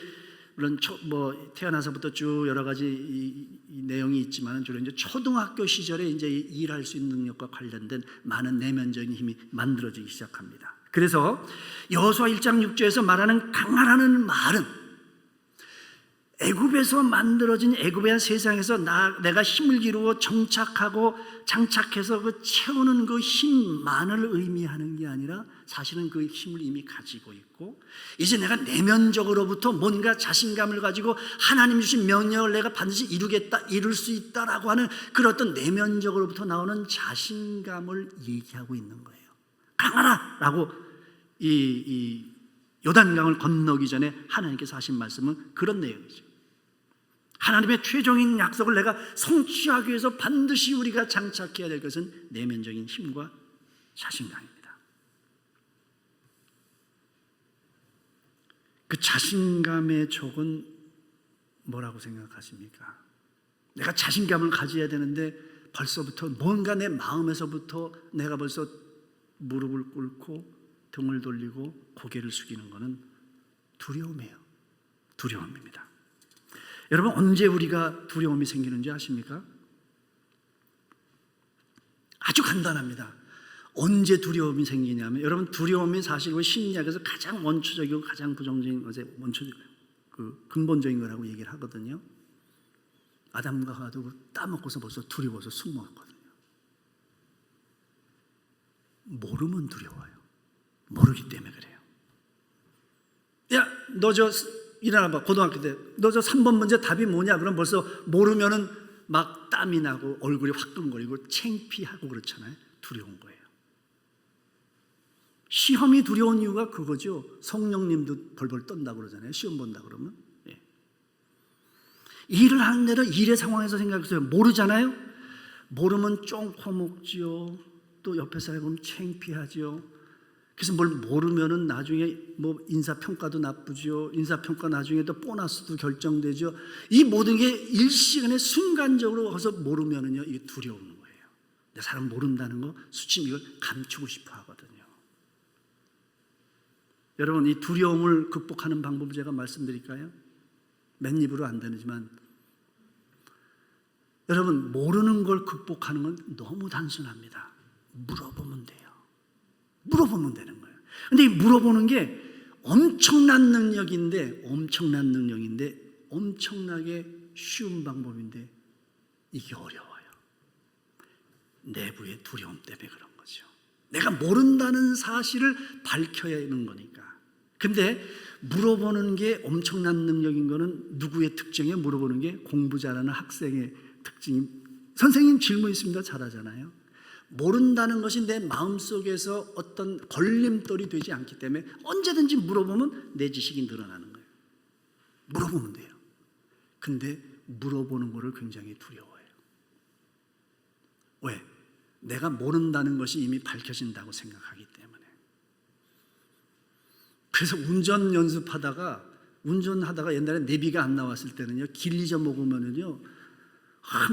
물론 뭐 태어나서부터 쭉 여러 가지 이 내용이 있지만 주로 이제 초등학교 시절에 이제 일할 수 있는 능력과 관련된 많은 내면적인 힘이 만들어지기 시작합니다. 그래서 여호수아 1장 6절에서 말하는 강하라는 말은 애굽에서 만들어진 애굽의 세상에서 내가 힘을 기르고 정착하고 장착해서 그 채우는 그 힘만을 의미하는 게 아니라 사실은 그 힘을 이미 가지고 있고 이제 내가 내면적으로부터 뭔가 자신감을 가지고 하나님 주신 명령을 내가 반드시 이루겠다, 이룰 수 있다라고 하는 그런 어떤 내면적으로부터 나오는 자신감을 얘기하고 있는 거예요. 강하라라고 이 요단강을 건너기 전에 하나님께서 하신 말씀은 그런 내용이죠. 하나님의 최종인 약속을 내가 성취하기 위해서 반드시 우리가 장착해야 될 것은 내면적인 힘과 자신감입니다. 그 자신감의 족은 뭐라고 생각하십니까? 내가 자신감을 가져야 되는데 벌써부터 뭔가 내 마음에서부터 내가 벌써 무릎을 꿇고 등을 돌리고 고개를 숙이는 것은 두려움이에요. 두려움입니다. 여러분 언제 우리가 두려움이 생기는지 아십니까? 아주 간단합니다. 언제 두려움이 생기냐면 여러분 두려움이 사실 심리학에서 가장 원초적이고 가장 부정적인 것에 근본적인 거라고 얘기를 하거든요. 아담과 하와도 따먹고서 벌써 두려워서 숨어왔거든요. 모르면 두려워요. 모르기 때문에 그래요. 야, 너 저 일어나봐. 고등학교 때 너 저 3번 문제 답이 뭐냐? 그럼 벌써 모르면은 막 땀이 나고 얼굴이 화끈거리고 창피하고 그렇잖아요. 두려운 거예요. 시험이 두려운 이유가 그거죠. 성령님도 벌벌 떤다고 그러잖아요. 시험 본다 그러면. 예. 일을 하는 데도 일의 상황에서 생각해서요. 모르잖아요. 모르면 쫑 퍼먹지요. 또 옆에 사람 보면 창피하죠. 그래서 뭘 모르면은 나중에 뭐 인사평가도 나쁘죠. 인사평가 나중에 또 보너스도 결정되죠. 이 모든 게 일시간에 순간적으로 와서 모르면은요, 이게 두려운 거예요. 내 사람 모른다는 거 수치심 이걸 감추고 싶어 하거든요. 여러분, 이 두려움을 극복하는 방법을 제가 말씀드릴까요? 맨입으로 안 되지만 여러분, 모르는 걸 극복하는 건 너무 단순합니다. 물어보면 돼요. 물어보면 되는 거예요. 근데 이 물어보는 게 엄청난 능력인데 엄청나게 쉬운 방법인데 이게 어려워요. 내부의 두려움 때문에 그런 거죠. 내가 모른다는 사실을 밝혀야 하는 거니까. 근데 물어보는 게 엄청난 능력인 거는 누구의 특징이에요? 물어보는 게 공부 잘하는 학생의 특징이, 선생님 질문 있습니다 잘하잖아요. 모른다는 것이 내 마음속에서 어떤 걸림돌이 되지 않기 때문에 언제든지 물어보면 내 지식이 늘어나는 거예요. 물어보면 돼요. 근데 물어보는 거를 굉장히 두려워해요. 왜? 내가 모른다는 것이 이미 밝혀진다고 생각하기 때문에. 그래서 운전하다가 옛날에 내비가 안 나왔을 때는요, 길 잊어먹으면은요,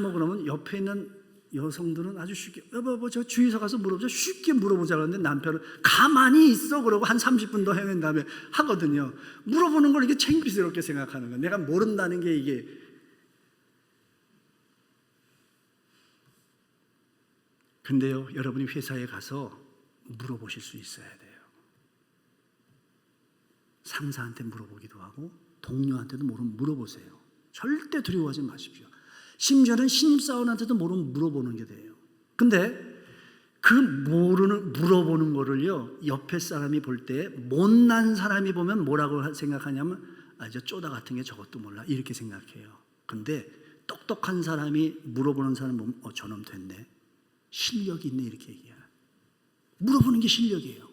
뭐 그러면 옆에 있는 여성들은 아주 쉽게 여보 저 주유소 가서 물어보자, 쉽게 물어보자 그러는데 남편은 가만히 있어 그러고 한 30분 더 헤맨 다음에 하거든요. 물어보는 걸 이게 창피스럽게 생각하는 거예요. 내가 모른다는 게 이게. 근데요, 여러분이 회사에 가서 물어보실 수 있어야 돼요. 상사한테 물어보기도 하고 동료한테도 모르면 물어보세요. 절대 두려워하지 마십시오. 심지어는 신입사원한테도 모르면 물어보는 게 돼요. 근데 그 물어보는 거를요, 옆에 사람이 볼 때 못난 사람이 보면 뭐라고 생각하냐면 저 쪼다 같은 게 저것도 몰라 이렇게 생각해요. 근데 똑똑한 사람이 물어보는 사람 보면 저놈 됐네, 실력이 있네 이렇게 얘기해요. 물어보는 게 실력이에요.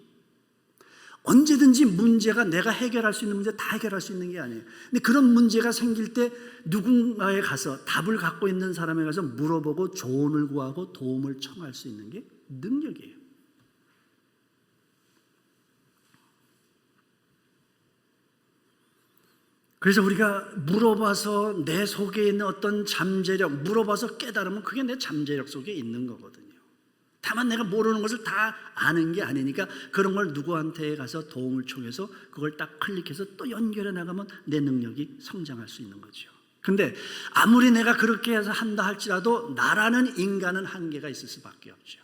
언제든지 문제가 내가 해결할 수 있는 문제 다 해결할 수 있는 게 아니에요. 근데 그런 문제가 생길 때 누군가에 가서 답을 갖고 있는 사람에 가서 물어보고 조언을 구하고 도움을 청할 수 있는 게 능력이에요. 그래서 우리가 물어봐서 내 속에 있는 어떤 잠재력, 물어봐서 깨달으면 그게 내 잠재력 속에 있는 거거든요. 다만 내가 모르는 것을 다 아는 게 아니니까 그런 걸 누구한테 가서 도움을 청해서 그걸 딱 클릭해서 또 연결해 나가면 내 능력이 성장할 수 있는 거죠. 근데 아무리 내가 그렇게 해서 한다 할지라도 나라는 인간은 한계가 있을 수밖에 없죠.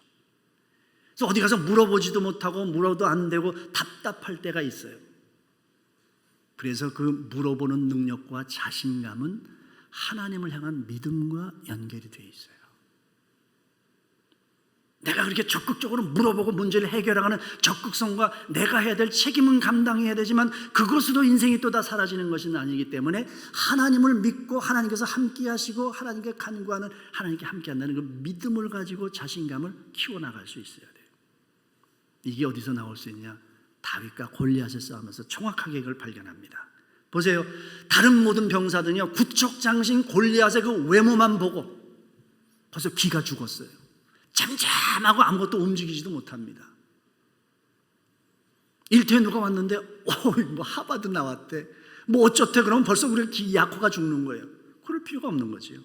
그래서 어디 가서 물어보지도 못하고 물어도 안 되고 답답할 때가 있어요. 그래서 그 물어보는 능력과 자신감은 하나님을 향한 믿음과 연결이 되어 있어요. 내가 그렇게 적극적으로 물어보고 문제를 해결하는 적극성과 내가 해야 될 책임은 감당해야 되지만 그것으로 인생이 또 다 사라지는 것은 아니기 때문에 하나님을 믿고 하나님께서 함께 하시고 하나님께 간구하는, 하나님께 함께 한다는 그 믿음을 가지고 자신감을 키워나갈 수 있어야 돼요. 이게 어디서 나올 수 있냐? 다윗과 골리앗을 싸우면서 정확하게 이걸 발견합니다. 보세요. 다른 모든 병사들은요, 구척장신 골리앗의 그 외모만 보고 벌써 기가 죽었어요. 잠잠하고 아무것도 움직이지도 못합니다. 일터에 누가 왔는데 뭐 하버드 나왔대, 뭐 어쩌대 그러면 벌써 우리 야코가 죽는 거예요. 그럴 필요가 없는 거지요.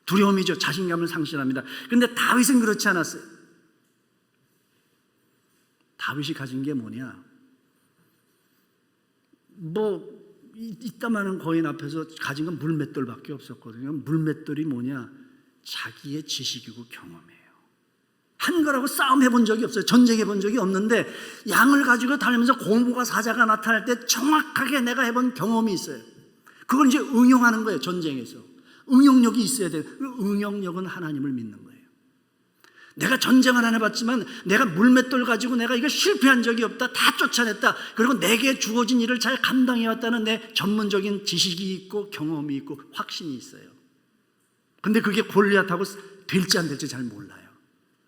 두려움이죠. 자신감을 상실합니다. 그런데 다윗은 그렇지 않았어요. 다윗이 가진 게 뭐냐? 뭐 이따만한 거인 앞에서 가진 건 물맷돌밖에 없었거든요. 물맷돌이 뭐냐? 자기의 지식이고 경험이에요. 한 거라고 싸움해 본 적이 없어요. 전쟁해 본 적이 없는데 양을 가지고 다니면서 고모가 사자가 나타날 때 정확하게 내가 해본 경험이 있어요. 그걸 이제 응용하는 거예요. 전쟁에서 응용력이 있어야 돼요. 그 응용력은 하나님을 믿는 거예요. 내가 전쟁을 안 해봤지만 내가 물맷돌 가지고 내가 이거 실패한 적이 없다, 다 쫓아냈다, 그리고 내게 주어진 일을 잘 감당해왔다는 내 전문적인 지식이 있고 경험이 있고 확신이 있어요. 근데 그게 골리앗하고 될지 안 될지 잘 몰라요,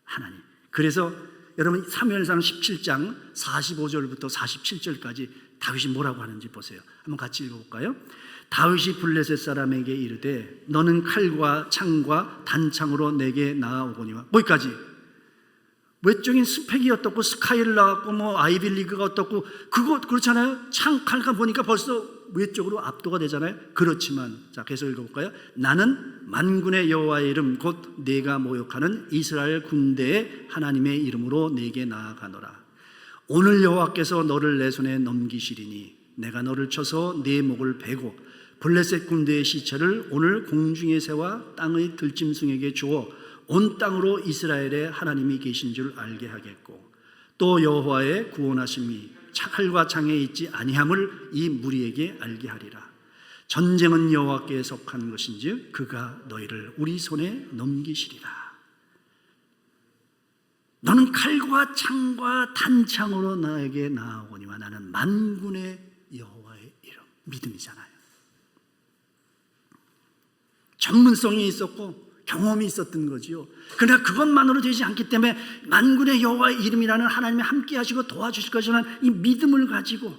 하나님. 그래서 여러분 사무엘상 17장 45절부터 47절까지 다윗이 뭐라고 하는지 보세요. 한번 같이 읽어볼까요? 다윗이 블레셋 사람에게 이르되 너는 칼과 창과 단창으로 내게 나아오거니와, 뭐기까지? 외적인 스펙이 어떻고 스카이를 나갔고 뭐 아이비리그가 어떻고 그거 그렇잖아요. 창칼까 보니까 벌써 외적으로 압도가 되잖아요. 그렇지만 자 계속 읽어볼까요? 나는 만군의 여호와의 이름 곧 내가 모욕하는 이스라엘 군대의 하나님의 이름으로 내게 나아가노라. 오늘 여호와께서 너를 내 손에 넘기시리니 내가 너를 쳐서 네 목을 베고 블레셋 군대의 시체를 오늘 공중의 새와 땅의 들짐승에게 주어 온 땅으로 이스라엘의 하나님이 계신 줄 알게 하겠고 또 여호와의 구원하심이 칼과 창에 있지 아니함을 이 무리에게 알게 하리라. 전쟁은 여호와께 속한 것인즉 그가 너희를 우리 손에 넘기시리라. 너는 칼과 창과 단창으로 나에게 나아오거니와 나는 만군의 여호와의 이름. 믿음이잖아요. 전문성이 있었고 경험이 있었던 거지요. 그러나 그것만으로 되지 않기 때문에 만군의 여호와의 이름이라는 하나님이 함께 하시고 도와주실 것이라는 이 믿음을 가지고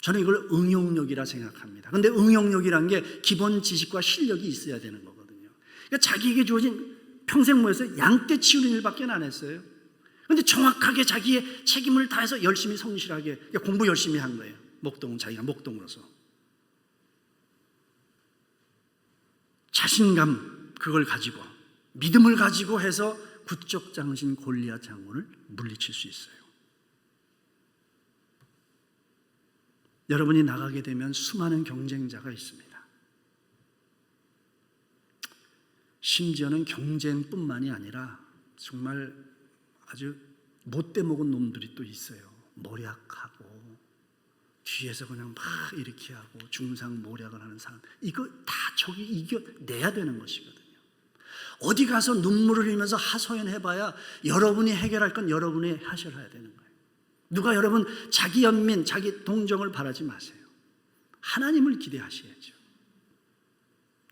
저는 이걸 응용력이라 생각합니다. 그런데 응용력이란 게 기본 지식과 실력이 있어야 되는 거거든요. 그러니까 자기에게 주어진 평생 모여서 양떼 치우는 일밖에 안 했어요. 그런데 정확하게 자기의 책임을 다해서 열심히 성실하게 공부 열심히 한 거예요. 목동은 자기가 목동으로서. 자신감 그걸 가지고 믿음을 가지고 해서 구적 장신 골리앗 장군을 물리칠 수 있어요. 여러분이 나가게 되면 수많은 경쟁자가 있습니다. 심지어는 경쟁뿐만이 아니라 정말 아주 못돼 먹은 놈들이 또 있어요. 모략하고 뒤에서 그냥 막 이렇게 하고 중상 모략을 하는 사람, 이거 다 저기 이겨내야 되는 것이거든요. 어디 가서 눈물을 흘리면서 하소연해봐야 여러분이 해결할 건 여러분이 하셔야 되는 거예요. 누가 여러분 자기 연민, 자기 동정을 바라지 마세요. 하나님을 기대하셔야죠.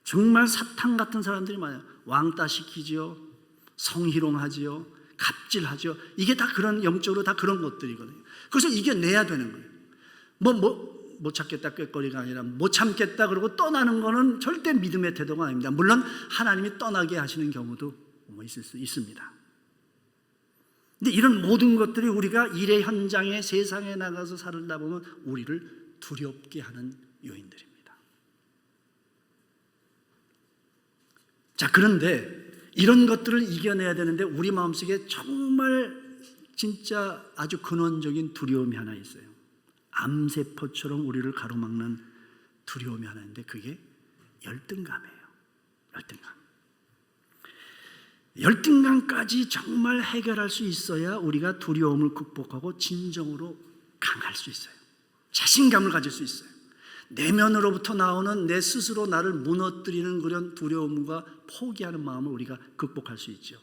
정말 사탄 같은 사람들이 많아요. 왕따 시키지요, 성희롱하지요, 갑질하죠. 이게 다 그런 영적으로 다 그런 것들이거든요. 그래서 이겨내야 되는 거예요. 못 참겠다 꾀거리가 아니라 못 참겠다 그러고 떠나는 거는 절대 믿음의 태도가 아닙니다. 물론 하나님이 떠나게 하시는 경우도 있을 수 있습니다. 근데 이런 모든 것들이 우리가 일의 현장에 세상에 나가서 살다 보면 우리를 두렵게 하는 요인들입니다. 자, 그런데 이런 것들을 이겨내야 되는데 우리 마음속에 정말 진짜 아주 근원적인 두려움이 하나 있어요. 암세포처럼 우리를 가로막는 두려움이 하나 있는데 그게 열등감이에요. 열등감까지 정말 해결할 수 있어야 우리가 두려움을 극복하고 진정으로 강할 수 있어요. 자신감을 가질 수 있어요. 내면으로부터 나오는 내 스스로 나를 무너뜨리는 그런 두려움과 포기하는 마음을 우리가 극복할 수 있죠.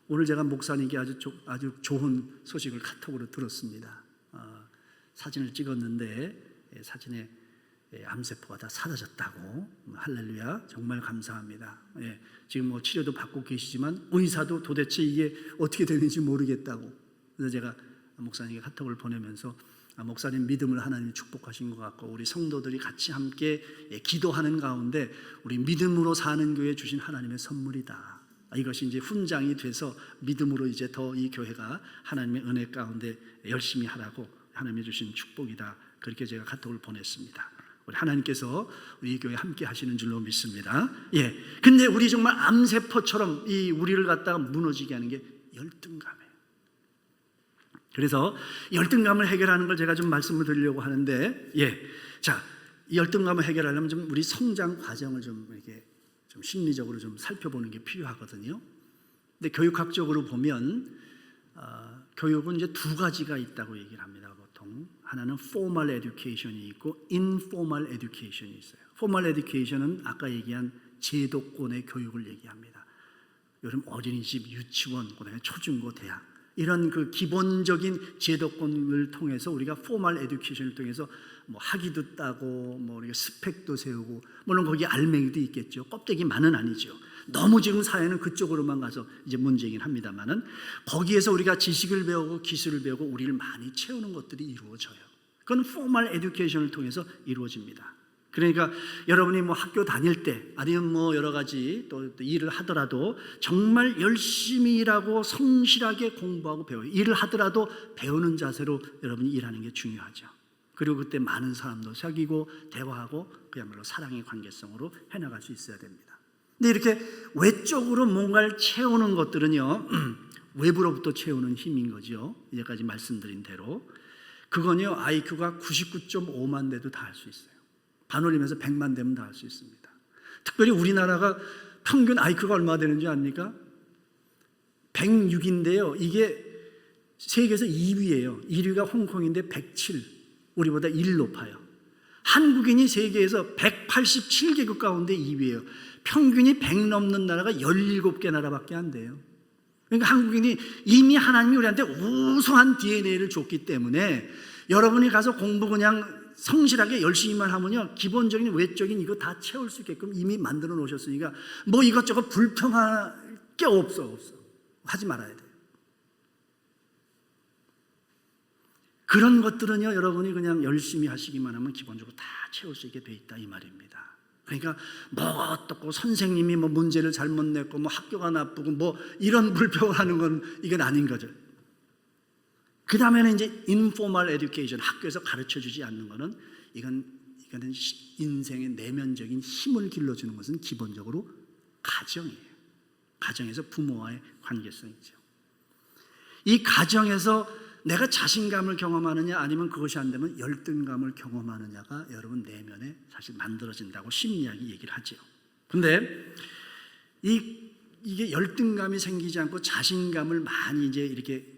오늘 제가 목사님께 아주 좋은 소식을 카톡으로 들었습니다. 사진을 찍었는데 사진에 암세포가 다 사라졌다고. 할렐루야, 정말 감사합니다. 지금 뭐 치료도 받고 계시지만 의사도 도대체 이게 어떻게 되는지 모르겠다고. 그래서 제가 목사님께 카톡을 보내면서 목사님 믿음을 하나님이 축복하신 것 같고 우리 성도들이 같이 함께 기도하는 가운데 우리 믿음으로 사는 교회 주신 하나님의 선물이다. 이것이 이제 훈장이 돼서 믿음으로 이제 더 이 교회가 하나님의 은혜 가운데 열심히 하라고 하나님이 주신 축복이다. 그렇게 제가 카톡을 보냈습니다. 우리 하나님께서 우리 교회 함께 하시는 줄로 믿습니다. 근데 우리 정말 암세포처럼 이 우리를 갖다가 무너지게 하는 게 열등감이에요. 그래서 열등감을 해결하는 걸 제가 좀 말씀을 드리려고 하는데, 자, 이 열등감을 해결하려면 좀 우리 성장 과정을 좀 이렇게 좀 심리적으로 좀 살펴보는 게 필요하거든요. 근데 교육학적으로 보면 교육은 이제 두 가지가 있다고 얘기를 합니다. 보통 하나는 formal education이 있고 informal education이 있어요. formal education은 아까 얘기한 제도권의 교육을 얘기합니다. 요즘 어린이집, 유치원, 그다음에 초중고, 대학 이런 그 기본적인 제도권을 통해서 우리가 formal education을 통해서 뭐 학위도 따고 뭐 우리가 스펙도 세우고 물론 거기 알맹이도 있겠죠. 껍데기만은 아니죠. 너무 지금 사회는 그쪽으로만 가서 이제 문제이긴 합니다만은 거기에서 우리가 지식을 배우고 기술을 배우고 우리를 많이 채우는 것들이 이루어져요. 그건 formal education을 통해서 이루어집니다. 그러니까 여러분이 뭐 학교 다닐 때 아니면 뭐 여러 가지 또 일을 하더라도 정말 열심히 일하고 성실하게 공부하고 배워요. 일을 하더라도 배우는 자세로 여러분이 일하는 게 중요하죠. 그리고 그때 많은 사람도 사귀고 대화하고 그야말로 사랑의 관계성으로 해나갈 수 있어야 됩니다. 근데 이렇게 외적으로 뭔가를 채우는 것들은요 외부로부터 채우는 힘인 거죠. 이제까지 말씀드린 대로 그건요 IQ가 99.5만 돼도 다 할 수 있어요. 반올림해서 100만 되면 다 할 수 있습니다. 특별히 우리나라가 평균 IQ가 얼마 되는지 압니까? 106인데요. 이게 세계에서 2위예요. 1위가 홍콩인데 107. 우리보다 1 높아요. 한국인이 세계에서 187개국 가운데 2위예요. 평균이 100 넘는 나라가 17개 나라밖에 안 돼요. 그러니까 한국인이 이미 하나님이 우리한테 우수한 DNA를 줬기 때문에 여러분이 가서 공부 그냥 성실하게 열심히만 하면요 기본적인 외적인 이거 다 채울 수 있게끔 이미 만들어 놓으셨으니까 뭐 이것저것 불평할 게 없어. 하지 말아야 돼요. 그런 것들은요 여러분이 그냥 열심히 하시기만 하면 기본적으로 다 채울 수 있게 돼 있다 이 말입니다. 그러니까 뭐 어떻고 선생님이 뭐 문제를 잘못 냈고 뭐 학교가 나쁘고 뭐 이런 불평을 하는 건 이건 아닌 거죠. 그 다음에는 이제 인포멀 에듀케이션, 학교에서 가르쳐주지 않는 거는 이거는 인생의 내면적인 힘을 길러주는 것은 기본적으로 가정이에요. 가정에서 부모와의 관계성이죠. 이 가정에서 내가 자신감을 경험하느냐 아니면 그것이 안 되면 열등감을 경험하느냐가 여러분 내면에 사실 만들어진다고 심리학이 얘기를 하죠. 근데 이게 열등감이 생기지 않고 자신감을 많이 이제 이렇게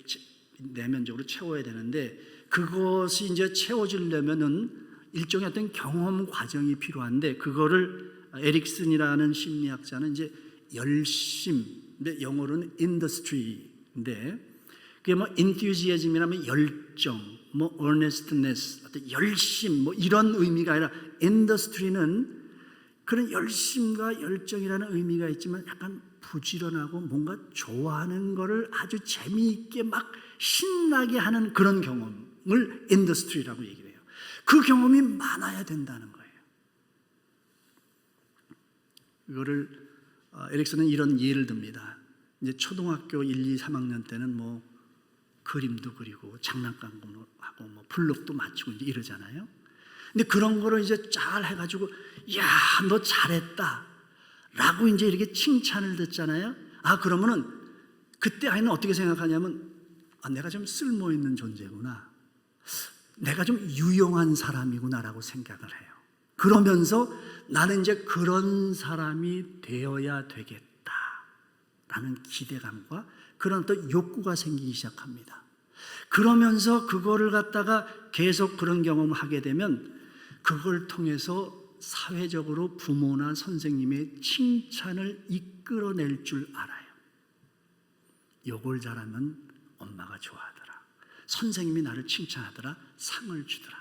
내면적으로 채워야 되는데 그것이 이제 채워지려면은 일종의 어떤 경험 과정이 필요한데 그거를 에릭슨이라는 심리학자는 이제 열심, 근데 영어로는 industry인데 그게 뭐 enthusiasm이라면 열정, 뭐 earnestness, 어떤 열심, 뭐 이런 의미가 아니라 industry는 그런 열심과 열정이라는 의미가 있지만 약간 부지런하고 뭔가 좋아하는 거를 아주 재미있게 막 신나게 하는 그런 경험을 인더스트리라고 얘기를 해요. 그 경험이 많아야 된다는 거예요. 이거를 에릭슨은 이런 예를 듭니다. 이제 초등학교 1, 2, 3학년 때는 뭐 그림도 그리고 장난감도 하고 뭐 블록도 맞추고 이제 이러잖아요. 근데 그런 거를 이제 잘 해가지고 야, 너 잘했다 라고 이제 이렇게 칭찬을 듣잖아요. 그러면은 그때 아이는 어떻게 생각하냐면 내가 좀 쓸모 있는 존재구나, 내가 좀 유용한 사람이구나라고 생각을 해요. 그러면서 나는 이제 그런 사람이 되어야 되겠다라는 기대감과 그런 또 욕구가 생기기 시작합니다. 그러면서 그거를 갖다가 계속 그런 경험을 하게 되면 그걸 통해서 사회적으로 부모나 선생님의 칭찬을 이끌어낼 줄 알아요. 욕을 잘하면 엄마가 좋아하더라, 선생님이 나를 칭찬하더라, 상을 주더라.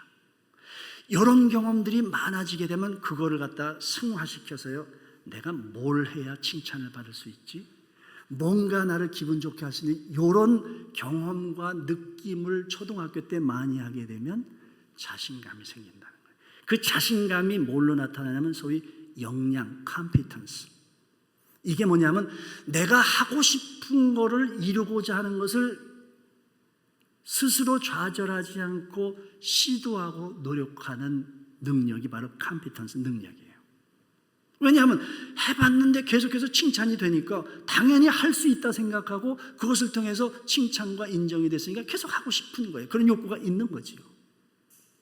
이런 경험들이 많아지게 되면 그거를 갖다 승화시켜서요 내가 뭘 해야 칭찬을 받을 수 있지? 뭔가 나를 기분 좋게 할 수 있는 이런 경험과 느낌을 초등학교 때 많이 하게 되면 자신감이 생긴다는 거예요. 그 자신감이 뭘로 나타나냐면 소위 역량, 컴피턴스. 이게 뭐냐면 내가 하고 싶은 거를 이루고자 하는 것을 스스로 좌절하지 않고 시도하고 노력하는 능력이 바로 컴피턴스 능력이에요. 왜냐하면 해봤는데 계속해서 칭찬이 되니까 당연히 할 수 있다 생각하고 그것을 통해서 칭찬과 인정이 됐으니까 계속 하고 싶은 거예요. 그런 욕구가 있는 거지요.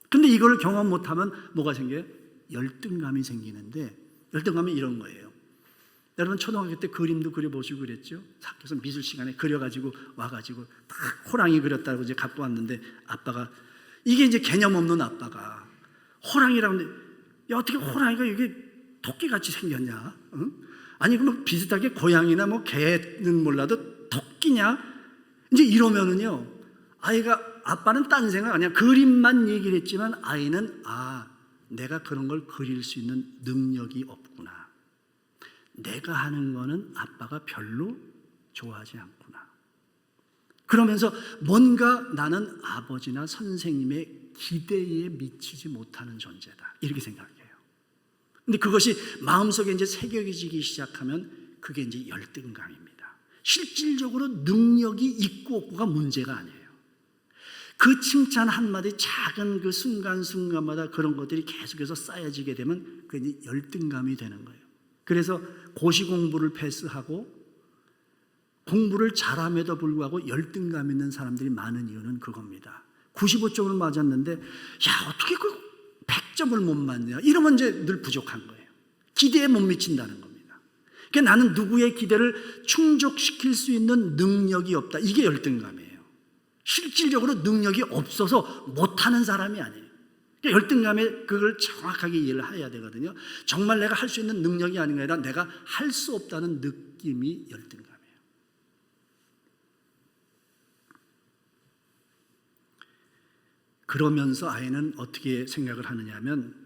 근데 이걸 경험 못하면 뭐가 생겨요? 열등감이 생기는데, 열등감이 이런 거예요. 여러분 초등학교 때 그림도 그려보시고 그랬죠? 학교에서 미술 시간에 그려가지고 와가지고 딱 호랑이 그렸다고 이제 갖고 왔는데 아빠가, 이게 이제 개념 없는 아빠가 호랑이라고 하는데 야, 어떻게 호랑이가 이게 토끼같이 생겼냐? 응? 아니 그럼 비슷하게 고양이나 뭐 개는 몰라도 토끼냐? 이제 이러면은요 아빠는 딴 생각 아니야. 그림만 얘기를 했지만 아이는 내가 그런 걸 그릴 수 있는 능력이 없구나, 내가 하는 거는 아빠가 별로 좋아하지 않구나, 그러면서 뭔가 나는 아버지나 선생님의 기대에 미치지 못하는 존재다, 이렇게 생각해요. 근데 그것이 마음속에 이제 새겨지기 시작하면 그게 이제 열등감입니다. 실질적으로 능력이 있고 없고가 문제가 아니에요. 그 칭찬 한마디, 작은 그 순간순간마다 그런 것들이 계속해서 쌓여지게 되면 그게 열등감이 되는 거예요. 그래서 고시 공부를 패스하고 공부를 잘함에도 불구하고 열등감 있는 사람들이 많은 이유는 그겁니다. 95점을 맞았는데 야, 어떻게 그 100점을 못 맞냐, 이러면 이제 늘 부족한 거예요. 기대에 못 미친다는 겁니다. 그러니까 나는 누구의 기대를 충족시킬 수 있는 능력이 없다, 이게 열등감이에요. 실질적으로 능력이 없어서 못하는 사람이 아니에요. 그러니까 열등감에 그걸 정확하게 이해를 해야 되거든요. 정말 내가 할 수 있는 능력이 아닌 게 아니라 내가 할 수 없다는 느낌이 열등감이에요. 그러면서 아이는 어떻게 생각을 하느냐 하면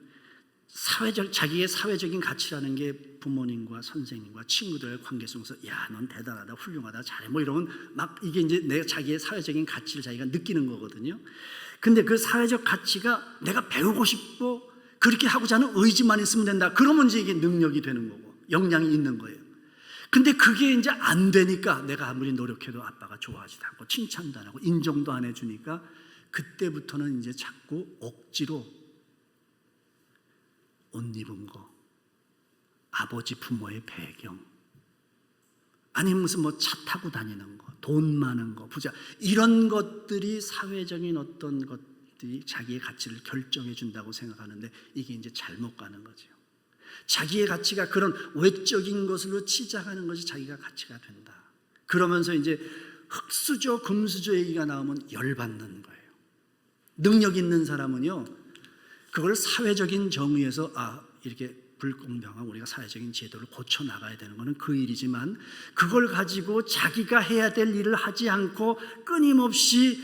자기의 사회적인 가치라는 게 부모님과 선생님과 친구들의 관계 속에서 야, 넌 대단하다, 훌륭하다, 잘해, 뭐 이러면 막 이게 이제 자기의 사회적인 가치를 자기가 느끼는 거거든요. 근데 그 사회적 가치가 내가 배우고 싶고 그렇게 하고자 하는 의지만 있으면 된다, 그러면 이제 이게 능력이 되는 거고 역량이 있는 거예요. 근데 그게 이제 안 되니까 내가 아무리 노력해도 아빠가 좋아하지도 않고 칭찬도 안 하고 인정도 안 해주니까 그때부터는 이제 자꾸 억지로 옷 입은 거, 아버지 부모의 배경, 아니면 무슨 뭐 차 타고 다니는 거, 돈 많은 거, 부자, 이런 것들이 사회적인 어떤 것들이 자기의 가치를 결정해 준다고 생각하는데 이게 이제 잘못 가는 거죠. 자기의 가치가 그런 외적인 것으로 치장하는 것이 자기가 가치가 된다. 그러면서 이제 흙수저, 금수저 얘기가 나오면 열받는 거예요. 능력 있는 사람은요, 그걸 사회적인 정의에서 이렇게 불공평하고 우리가 사회적인 제도를 고쳐 나가야 되는 것은 그 일이지만 그걸 가지고 자기가 해야 될 일을 하지 않고 끊임없이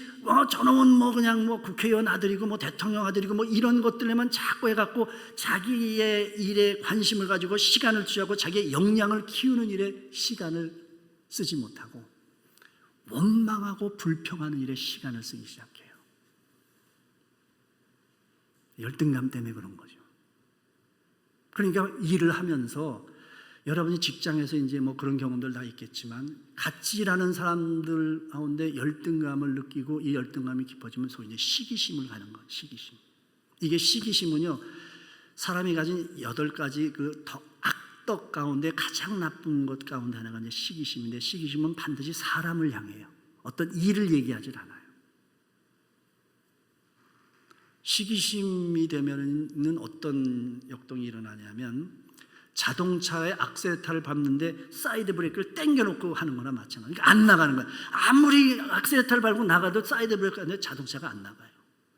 저놈은 뭐 그냥 뭐 국회의원 아들이고 뭐 대통령 아들이고 뭐 이런 것들에만 자꾸 해갖고 자기의 일에 관심을 가지고 시간을 취하고 자기의 역량을 키우는 일에 시간을 쓰지 못하고 원망하고 불평하는 일에 시간을 쓰기 시작해요. 열등감 때문에 그런 거죠. 그러니까 일을 하면서 여러분이 직장에서 이제 뭐 그런 경험들 다 있겠지만 같이 일하는 사람들 가운데 열등감을 느끼고 이 열등감이 깊어지면 소위 이제 시기심을 가는 거예요. 시기심. 이게 시기심은요, 사람이 가진 8가지 그 악덕 가운데 가장 나쁜 것 가운데 하나가 이제 시기심인데, 시기심은 반드시 사람을 향해요. 어떤 일을 얘기하지 않아요. 시기심이 되면은 어떤 역동이 일어나냐면 자동차의 악셀레터를 밟는데 사이드 브레이크를 당겨놓고 하는 거나 마찬가지예요. 그러니까 안 나가는 거예요. 아무리 악셀레터를 밟고 나가도 사이드 브레이크가 안 돼, 자동차가 안 나가요.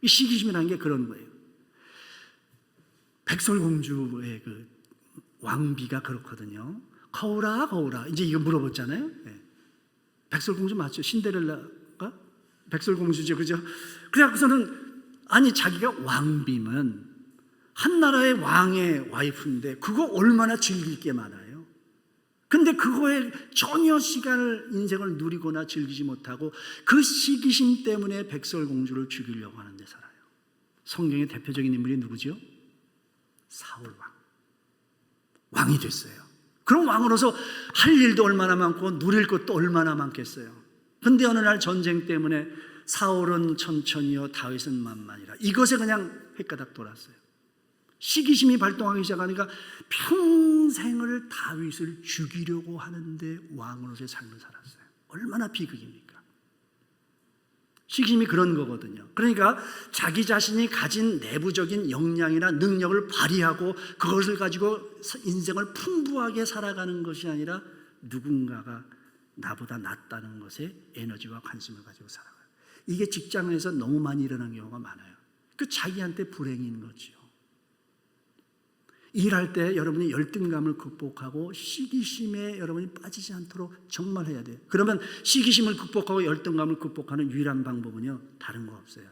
이 시기심이라는 게 그런 거예요. 백설공주의 그 왕비가 그렇거든요. 거울아 거울아, 이제 이거 물어봤잖아요. 네. 백설공주 맞죠? 신데렐라가 백설공주죠, 그죠? 그래갖고서는 아니 자기가 왕비면 한나라의 왕의 와이프인데 그거 얼마나 즐길 게 많아요. 근데 그거에 전혀 인생을 누리거나 즐기지 못하고 그 시기심 때문에 백설공주를 죽이려고 하는 데 살아요. 성경의 대표적인 인물이 누구죠? 사울 왕. 왕이 됐어요. 그럼 왕으로서 할 일도 얼마나 많고 누릴 것도 얼마나 많겠어요. 근데 어느 날 전쟁 때문에 사울은 천천히요 다윗은 만만이라, 이것에 그냥 헷가닥 돌았어요. 시기심이 발동하기 시작하니까 평생을 다윗을 죽이려고 하는데 왕으로서의 삶을 살았어요. 얼마나 비극입니까? 시기심이 그런 거거든요. 그러니까 자기 자신이 가진 내부적인 역량이나 능력을 발휘하고 그것을 가지고 인생을 풍부하게 살아가는 것이 아니라 누군가가 나보다 낫다는 것에 에너지와 관심을 가지고 살아가요. 이게 직장에서 너무 많이 일어나는 경우가 많아요. 그 자기한테 불행인 거죠. 일할 때 여러분이 열등감을 극복하고 시기심에 여러분이 빠지지 않도록 정말 해야 돼요. 그러면 시기심을 극복하고 열등감을 극복하는 유일한 방법은요, 다른 거 없어요.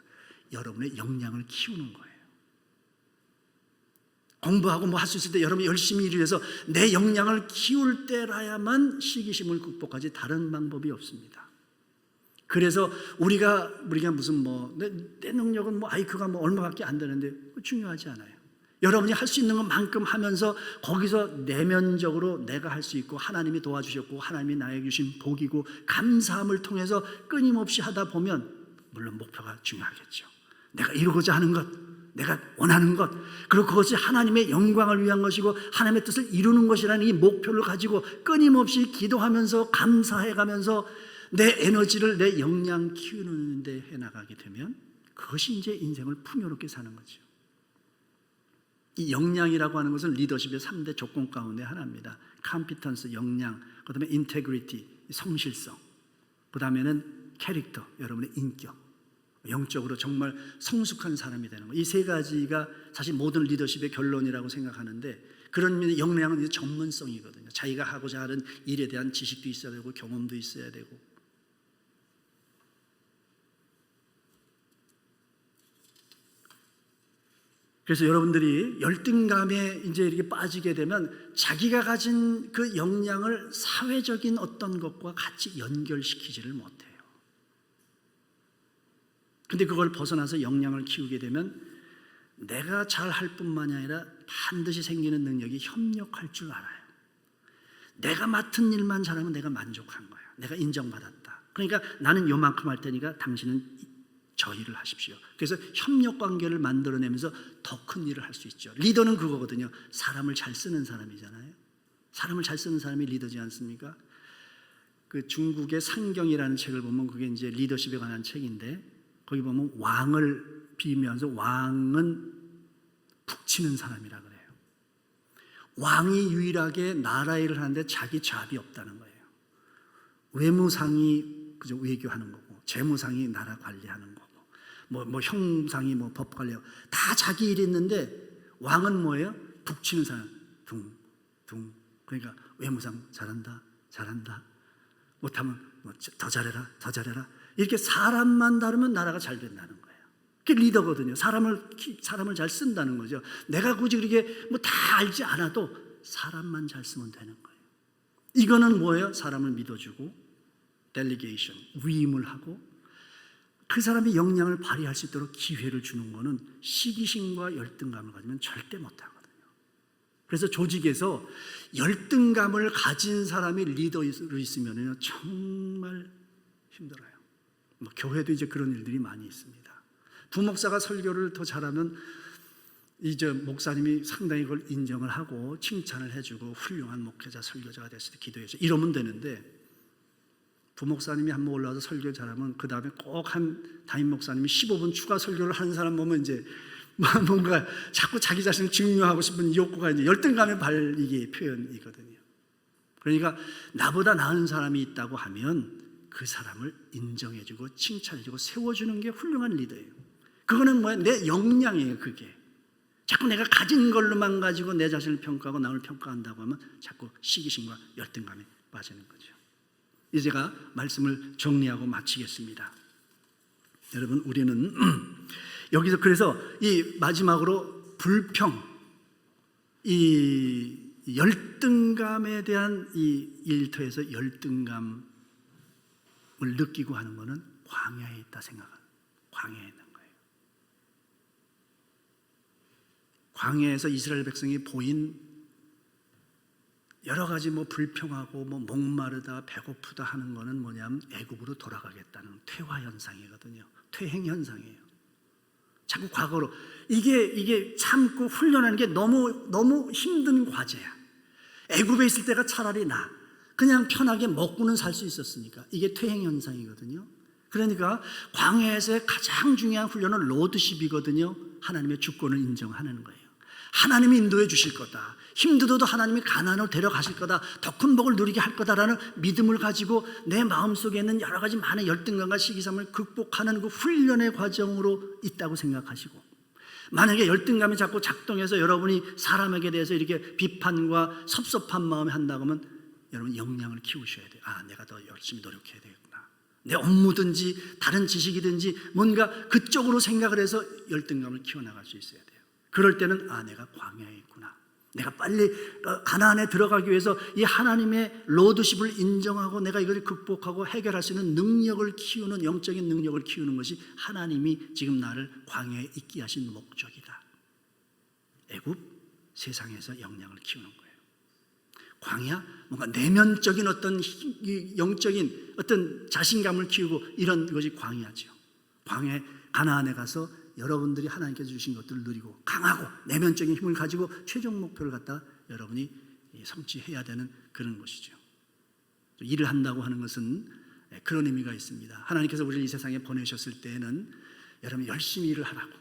여러분의 역량을 키우는 거예요. 공부하고 뭐 할 수 있을 때 여러분이 열심히 일을 해서 내 역량을 키울 때라야만 시기심을 극복하지 다른 방법이 없습니다. 그래서 우리가 무슨 내 능력은 뭐 아이큐가 뭐 얼마밖에 안 되는데 중요하지 않아요. 여러분이 할 수 있는 것만큼 하면서 거기서 내면적으로 내가 할 수 있고 하나님이 도와주셨고 하나님이 나에게 주신 복이고 감사함을 통해서 끊임없이 하다 보면 물론 목표가 중요하겠죠. 내가 이루고자 하는 것, 내가 원하는 것, 그리고 그것이 하나님의 영광을 위한 것이고 하나님의 뜻을 이루는 것이라는 이 목표를 가지고 끊임없이 기도하면서 감사해가면서 내 에너지를 내 역량 키우는 데 해나가게 되면 그것이 이제 인생을 풍요롭게 사는 거죠. 이 역량이라고 하는 것은 리더십의 3대 조건 가운데 하나입니다. 컴피턴스, 역량, 그 다음에 인테그리티, 성실성, 그 다음에는 캐릭터, 여러분의 인격, 영적으로 정말 성숙한 사람이 되는 것. 이 세 가지가 사실 모든 리더십의 결론이라고 생각하는데, 그런 역량은 이제 전문성이거든요. 자기가 하고자 하는 일에 대한 지식도 있어야 되고 경험도 있어야 되고. 그래서 여러분들이 열등감에 이제 이렇게 빠지게 되면 자기가 가진 그 역량을 사회적인 어떤 것과 같이 연결시키지를 못해요. 근데 그걸 벗어나서 역량을 키우게 되면 내가 잘할 뿐만이 아니라 반드시 생기는 능력이 협력할 줄 알아요. 내가 맡은 일만 잘하면 내가 만족한 거예요. 내가 인정받았다. 그러니까 나는 요만큼 할 테니까 당신은 저 일을 하십시오. 그래서 협력 관계를 만들어내면서 더 큰 일을 할 수 있죠. 리더는 그거거든요. 사람을 잘 쓰는 사람이잖아요. 사람을 잘 쓰는 사람이 리더지 않습니까? 그 중국의 상경이라는 책을 보면 그게 이제 리더십에 관한 책인데, 거기 보면 왕을 비유하면서 왕은 북치는 사람이라 그래요. 왕이 유일하게 나라 일을 하는데 자기 잡이 없다는 거예요. 외무상이 그저 외교하는 거고, 재무상이 나라 관리하는 거고, 뭐 형상이 뭐 법 관리하고, 다 자기 일이 있는데 왕은 뭐예요? 북치는 사람. 둥. 그러니까 외무상 잘한다. 못하면 더 잘해라. 이렇게 사람만 다루면 나라가 잘 된다는 거예요. 그게 리더거든요. 사람을 잘 쓴다는 거죠. 내가 굳이 그렇게 뭐 다 알지 않아도 사람만 잘 쓰면 되는 거예요. 이거는 뭐예요? 사람을 믿어주고 델리게이션, 위임을 하고 그 사람이 역량을 발휘할 수 있도록 기회를 주는 거는 시기심과 열등감을 가지면 절대 못하거든요. 그래서 조직에서 열등감을 가진 사람이 리더로 있으면 정말 힘들어요. 뭐 교회도 이제 그런 일들이 많이 있습니다. 부목사가 설교를 더 잘하면 이제 목사님이 상당히 그걸 인정을 하고 칭찬을 해주고 훌륭한 목회자, 설교자가 됐을 때 기도해줘 이러면 되는데, 부목사님이 한번 올라와서 설교 잘하면 그 다음에 꼭 한 담임 목사님이 15분 추가 설교를 하는 사람 보면 이제 뭔가 자꾸 자기 자신을 증명하고 싶은 욕구가 이제 열등감의 이게 표현이거든요. 그러니까 나보다 나은 사람이 있다고 하면 그 사람을 인정해주고 칭찬해주고 세워주는 게 훌륭한 리더예요. 그거는 뭐야? 내 역량이에요. 그게 자꾸 내가 가진 걸로만 가지고 내 자신을 평가하고 남을 평가한다고 하면 자꾸 시기심과 열등감에 빠지는 거죠. 이제 제가 말씀을 정리하고 마치겠습니다. 여러분, 우리는 여기서 그래서 이 마지막으로 불평, 이 열등감에 대한 이 일터에서 열등감을 느끼고 하는 것은 광야에 있다 생각합니다. 광야에 있는 거예요. 광야에서 이스라엘 백성이 보인 여러 가지 뭐 불평하고 뭐 목마르다 배고프다 하는 거는 뭐냐면 애굽으로 돌아가겠다는 퇴화 현상이거든요. 퇴행 현상이에요. 자꾸 과거로 이게 참고 훈련하는 게 너무 힘든 과제야. 애굽에 있을 때가 차라리 그냥 편하게 먹고는 살 수 있었으니까. 이게 퇴행 현상이거든요. 그러니까 광야에서의 가장 중요한 훈련은 로드십이거든요. 하나님의 주권을 인정하는 거예요. 하나님이 인도해 주실 거다. 힘들어도 하나님이 가나안으로 데려가실 거다. 더 큰 복을 누리게 할 거다라는 믿음을 가지고 내 마음속에 있는 여러 가지 많은 열등감과 시기심을 극복하는 그 훈련의 과정으로 있다고 생각하시고, 만약에 열등감이 자꾸 작동해서 여러분이 사람에게 대해서 이렇게 비판과 섭섭한 마음에 한다고 하면 여러분 역량을 키우셔야 돼요. 내가 더 열심히 노력해야 되겠구나. 내 업무든지 다른 지식이든지 뭔가 그쪽으로 생각을 해서 열등감을 키워나갈 수 있어야 돼요. 그럴 때는 내가 광야에 있구나. 내가 빨리 가나안에 들어가기 위해서 이 하나님의 로드십을 인정하고 내가 이걸 극복하고 해결할 수 있는 능력을 키우는, 영적인 능력을 키우는 것이 하나님이 지금 나를 광야에 있게 하신 목적이다. 애굽, 세상에서 역량을 키우는 거예요. 광야, 뭔가 내면적인 어떤 영적인 어떤 자신감을 키우고 이런 것이 광야죠. 광야, 가나안에 가서 여러분들이 하나님께서 주신 것들을 누리고 강하고 내면적인 힘을 가지고 최종 목표를 갖다 여러분이 성취해야 되는 그런 것이죠. 일을 한다고 하는 것은 그런 의미가 있습니다. 하나님께서 우리를 이 세상에 보내셨을 때에는 여러분 열심히 일을 하라고,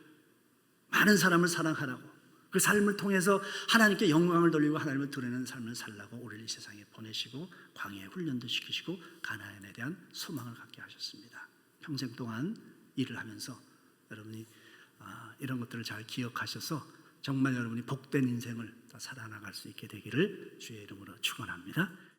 많은 사람을 사랑하라고, 그 삶을 통해서 하나님께 영광을 돌리고 하나님을 드러내는 삶을 살라고 우리를 이 세상에 보내시고 광야에 훈련도 시키시고 가나안에 대한 소망을 갖게 하셨습니다. 평생 동안 일을 하면서 여러분이 이런 것들을 잘 기억하셔서 정말 여러분이 복된 인생을 살아나갈 수 있게 되기를 주의 이름으로 축원합니다.